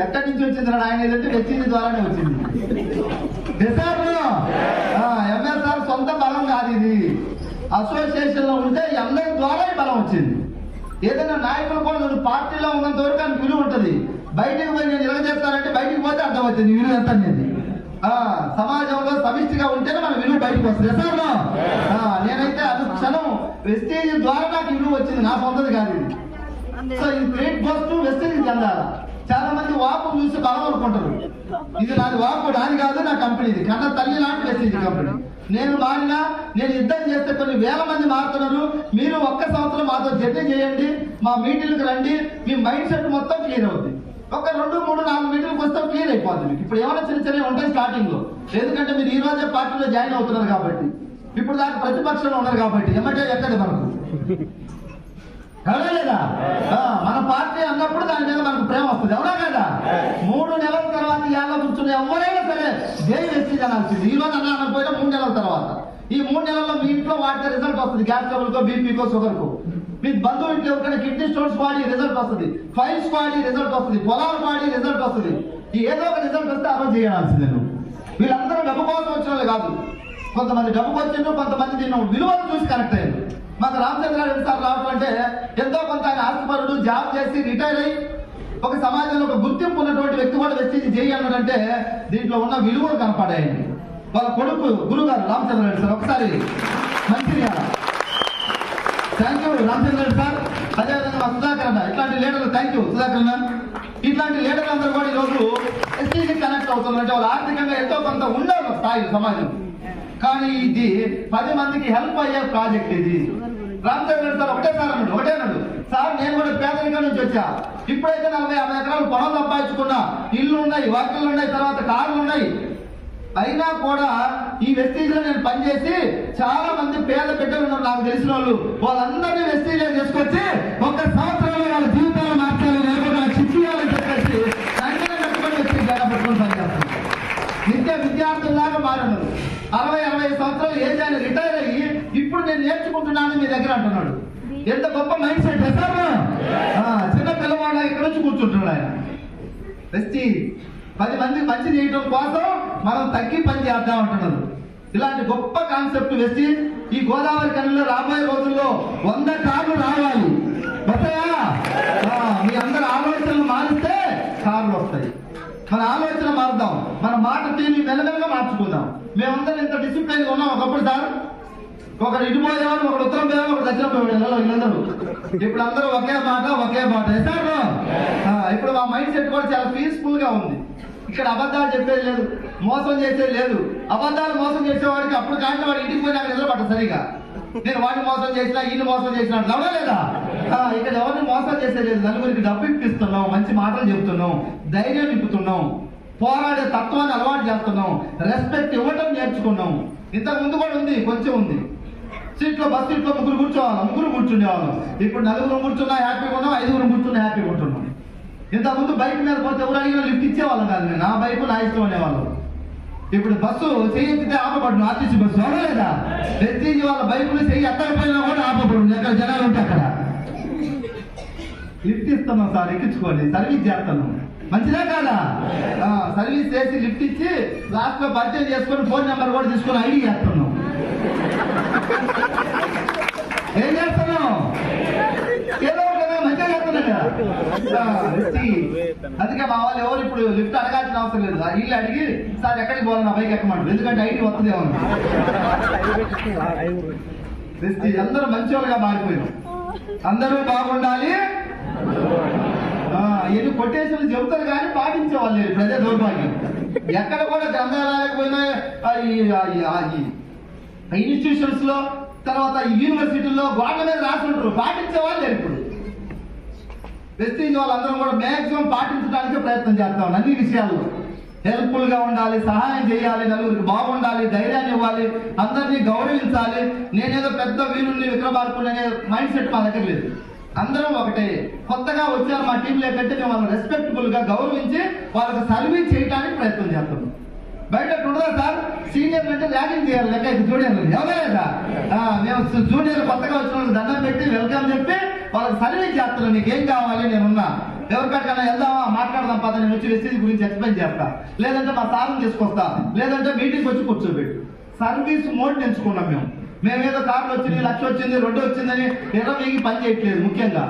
[SPEAKER 1] ఎక్కడి నుంచి వచ్చింది ఆయన? ఏదంటే వెస్టేజ్ ద్వారానే వచ్చింది. ఎంఎస్ఆర్ సొంత బలం కాదు, ఇది అసోసియేషన్ లో ఉంటే అందరి ద్వారా బలం వచ్చింది. ఏదైనా నాయకులు కూడా నువ్వు పార్టీలో ఉన్నంత వరకు అని విలువ ఉంటుంది. బయటకు పోయి నేను ఇలా చేస్తానంటే బయటికి పోతే అర్థమవుతుంది విలువ ఎంత అనేది. సమాజంలో సమిష్టిగా ఉంటేనే మన విలువ బయటకు వస్తుంది. నేనైతే అది క్షణం వెస్టేజ్ ద్వారా నాకు విలువ వచ్చింది, నా సొంతది కాదు ఇది. సో ఇది గ్రేట్ గోస్ టు వెస్టేజ్ చెందాల. చాలా మంది వాపు చూసి బలం అనుకుంటారు. ఇది నాది వాపు, నాది కాదు, నా కంపెనీది. కన్నా తల్లి లాంటి వెస్టేజ్ కంపెనీ. నేను మారినా, నేను యుద్ధం చేస్తే కొన్ని వేల మంది మారుతున్నారు. మీరు ఒక్క సంవత్సరం మాతో జర్నీ చేయండి, మా మీటింగ్కి రండి, మీ మైండ్ సెట్ మొత్తం క్లియర్ అవుతుంది. ఒక 2, 3, 4 మీటింగ్కి వస్తే క్లియర్ అయిపోతుంది మీకు. ఇప్పుడు ఏమైనా చిన్న ఉంటాయి స్టార్టింగ్ లో, ఎందుకంటే మీరు ఈ రోజే పార్టీలో జాయిన్ అవుతున్నారు కాబట్టి. ఇప్పుడు దాకా ప్రతిపక్షంలో ఉన్నారు కాబట్టి ఏమంటే ఎక్కడి మనకు లేదా? మన పార్టీ అన్నప్పుడు దాని మీద మనకు ప్రేమ వస్తుంది, అవునా కదా? 3 నెలల తర్వాత యాళ్ళ కూర్చుని ఎవరైనా సరే జై వెస్టేజ్ అనాల్సింది. ఈ రోజు అనకపోయినా 3 నెలల తర్వాత. ఈ 3 నెలల్లో మీ ఇంట్లో వాటికి రిజల్ట్ వస్తుంది. గ్యాస్ ట్రబుల్కో, బీపీకో, షుగర్కో. మీ బంధువు ఇంట్లో ఎవరికైనా కిడ్నీ స్టోన్స్ వాడి రిజల్ట్ వస్తుంది, ఫైల్స్ వాడి రిజల్ట్ వస్తుంది, పొలాలు వాడి రిజల్ట్ వస్తుంది. ఏదో ఒక రిజల్ట్ వస్తే ఆ రోజు చేయాల్సిందే నువ్వు. వీళ్ళందరూ డబ్బు కోసం వచ్చిన వాళ్ళు కాదు. కొంతమంది డబ్బుకు వచ్చిండ్రు, కొంతమంది దీన్ని విలువలు చూసి కనెక్ట్ అయ్యారు. మాకు రామచంద్రారెడ్డి సార్ రావడం అంటే ఎంతో కొంత ఆయన ఆస్తిపరుడు, జాబ్ చేసి రిటైర్ అయ్యి ఒక సమాజంలో ఒక గుర్తింపు ఉన్నటువంటి వ్యక్తి కూడా వెస్టేజ్ చేయాలంటే దీంట్లో ఉన్న విలువలు కనపడాయండి. వాళ్ళ కొడుకు గురుగారు రామచంద్రారెడ్డి సార్ ఒకసారి మంచిది. రామచంద్ర సార్, అదేవిధంగా మా సుధాకర్ అన్న, ఇట్లాంటి లీడర్లు, థ్యాంక్ యూ సుధాకర్ అన్న. ఇట్లాంటి లీడర్లు అందరూ కూడా ఈరోజు ఎస్టీకి కనెక్ట్ అవుతున్నారు. వాళ్ళు ఆర్థికంగా ఎంతో కొంత ఉండాలి స్థాయి సమాజం, కానీ ఇది 10 మందికి హెల్ప్ అయ్యే ప్రాజెక్ట్ ఇది. రామచంద్ర సార్ ఒకటే అన్నాడు, సార్ నేను కూడా పేదరికం నుంచి వచ్చా, ఇప్పుడైతే 40-50 ఎకరాలు పొలం సంపాదించుకున్నా, ఇల్లు ఉన్నాయి, వాకిళ్ళు ఉన్నాయి, తర్వాత కార్లు ఉన్నాయి, అయినా కూడా ఈ వెస్టీజ్ లో నేను పనిచేసి చాలా మంది పేద బిడ్డలు ఉన్నారు నాకు తెలిసిన వాళ్ళందరినీ వెస్టీజ్ తీసుకొచ్చి 1 సంవత్సరంలో వాళ్ళ జీవితాలు మార్చాలి, నెలకొక శిక్షియాలని చెప్పేసి పెట్టుకుని పనిచేస్తాను. విద్యార్థుల్లాగా మారినారు. 60-65 సంవత్సరాలు ఏజ్ ఆయన రిటైర్ అయ్యి ఇప్పుడు నేను నేర్చుకుంటున్నాను మీ దగ్గర అంటున్నాడు. ఎంత గొప్ప మైండ్ సెట్ సార్. చిన్న పిల్లవాడ ఇక్కడ నుంచి కూర్చుంటున్నాడు ఆయన. వెస్టీజ్ 10 మందికి మంచి చేయడం కోసం మనం తగ్గి పని చేద్దాం అంటున్నారు. ఇలాంటి గొప్ప కాన్సెప్ట్ వెస్టీజ్ ఈ గోదావరి కనిలో రాబోయే రోజుల్లో 100 కార్లు రావాలి. వస్తాయా? మీ అందరి ఆలోచనలు మారిస్తే కార్లు వస్తాయి. మన ఆలోచన మారుద్దాం, మన మాట తీరు మెల్లమెల్లగా మార్చుకుందాం. మేమందరం ఇంత డిసిప్లైన్ గా ఉన్నాం. ఒకప్పుడు సార్ ఒకరు ఇటు పోయేవాడు, ఒకడు ఉత్తరం పోయేవాడు, ఒకటి దక్షిణం పోయేవాడు, వీళ్ళందరూ ఇప్పుడు అందరూ ఒకే మాట సార్. ఇప్పుడు మా మైండ్ సెట్ కూడా చాలా పీస్ఫుల్ గా ఉంది. ఇక్కడ అబద్ధాలు చెప్పేది లేదు, మోసం చేసేది లేదు. అబద్ధాలు మోసం చేసేవాడికి అప్పుడు కానీ వాడు ఇంటికి పోయి నాకు నిలబడ్డ సరిగా నేను వాడిని మోసం చేసినా ఈయన మోసం చేసినా నవ్వా లేదా? ఇక్కడ ఎవరిని మోసం చేసేది లేదు. నలుగురికి డబ్బు ఇప్పిస్తున్నాం, మంచి మాటలు చెప్తున్నాం, ధైర్యం నింపుతున్నాం, పోరాడే తత్వాన్ని అలవాటు చేస్తున్నాం, రెస్పెక్ట్ ఇవ్వటం నేర్చుకున్నాం. ఇంతకు ముందు కూడా ఉంది, కొంచెం ఉంది. సీట్లో బస్ సీట్లో 3 కూర్చోవాలి, 3 కూర్చునేవాళ్ళం. ఇప్పుడు 4 కూర్చున్నా హ్యాపీగా ఉన్నాం, 5 కూర్చున్నా హ్యాపీగా ఉంటున్నాం. ఇంతకుముందు బైక్ మీద పోతే ఎవరు అడిగినా లిఫ్ట్ ఇచ్చేవాళ్ళం కాదు. నేను నా బైక్ నా ఇష్టం అనేవాళ్ళం. ఇప్పుడు బస్సు చేయితే ఆపబడును, ఆర్టీసీ బస్సు అవ్వలేదా? వెస్టీజ్ వాళ్ళ బైకులు చెయ్యి ఎత్తకపోయినా కూడా ఆపబడు, ఎక్కడ జనాలు ఉంటే అక్కడ లిఫ్ట్ ఇస్తున్నాం సార్, ఎక్కించుకోండి, సర్వీస్ చేస్తాను. మంచిదే కాదా? సర్వీస్ చేసి లిఫ్ట్ ఇచ్చి లాస్ట్ లో పరిచయం చేసుకొని ఫోన్ నెంబర్ కూడా తీసుకొని ఐడి చేస్తున్నాం. ఏం చేస్తున్నాం? ఏదో మంచిగా చేస్తున్నాం కదా. అందుకే మా వాళ్ళు ఎవరు ఇప్పుడు లిఫ్ట్ అడగాల్సిన అవసరం లేదు. ఇల్లు అడిగి సార్ ఎక్కడికి పోవాలి నా బైక్ ఎక్కమంటారు, ఎందుకంటే ఐడి వస్తుంది. అందరూ మంచి వాళ్ళుగా మారిపోయారు. అందరూ బాగుండాలి. ఎన్ని కొటేషన్లు చెబుతారు కానీ పాటించే వాళ్ళు లేదు. ప్రజా దౌర్భాగ్యం. ఎక్కడ కూడా గ్రంథాలయకపోయినా ఇన్స్టిట్యూషన్స్ లో, తర్వాత యూనివర్సిటీల్లో గోడల మీద రాసి ఉంటారు, పాటించే వాళ్ళు లేరు. ఇప్పుడు వెస్టీజ్ వాళ్ళందరం కూడా మాక్సిమం పాటించడానికి ప్రయత్నం చేస్తాం. అన్ని విషయాల్లో హెల్ప్ఫుల్ గా ఉండాలి, సహాయం చేయాలి, నలుగురికి బాగుండాలి, ధైర్యాన్ని ఇవ్వాలి, అందరినీ గౌరవించాలి. నేనేదో పెద్ద వీరుని విక్రమార్కుడు అనే మైండ్ సెట్ మా దగ్గర లేదు. అందరం ఒకటే. కొత్తగా వచ్చారు మా టీంలో కంటే మేము వాళ్ళని రెస్పెక్టబుల్ గా గౌరవించి వాళ్ళకి సర్వీస్ చేయడానికి ప్రయత్నం చేస్తున్నాం. బయట ఉండదా సార్? సీనియర్ అంటే ర్యాగింగ్ చేయాలి, లెక్క అయితే జూనియర్లు ఎవరైనా మేము జూనియర్ కొత్తగా వచ్చిన వాళ్ళకి దండం పెట్టి వెల్కమ్ చెప్పి వాళ్ళకి సర్వీస్ చేస్తున్నాం. నీకేం కావాలి నేనున్నా, ఎవరికైనా వెళ్దామా మాట్లాడదాం పద, నేను వచ్చి వెస్టీజ్ గురించి ఎక్స్ప్లెయిన్ చేస్తా, లేదంటే మా సార్ని తీసుకొస్తా, లేదంటే మీటింగ్ వచ్చి కూర్చోబెట్టు. Service mode ఎంచుకున్నాం. మేమేదో కార్లు వచ్చింది, 1,00,000 వచ్చింది, 2 వచ్చిందని ఎర్ర పని చేయట్లేదు. ముఖ్యంగా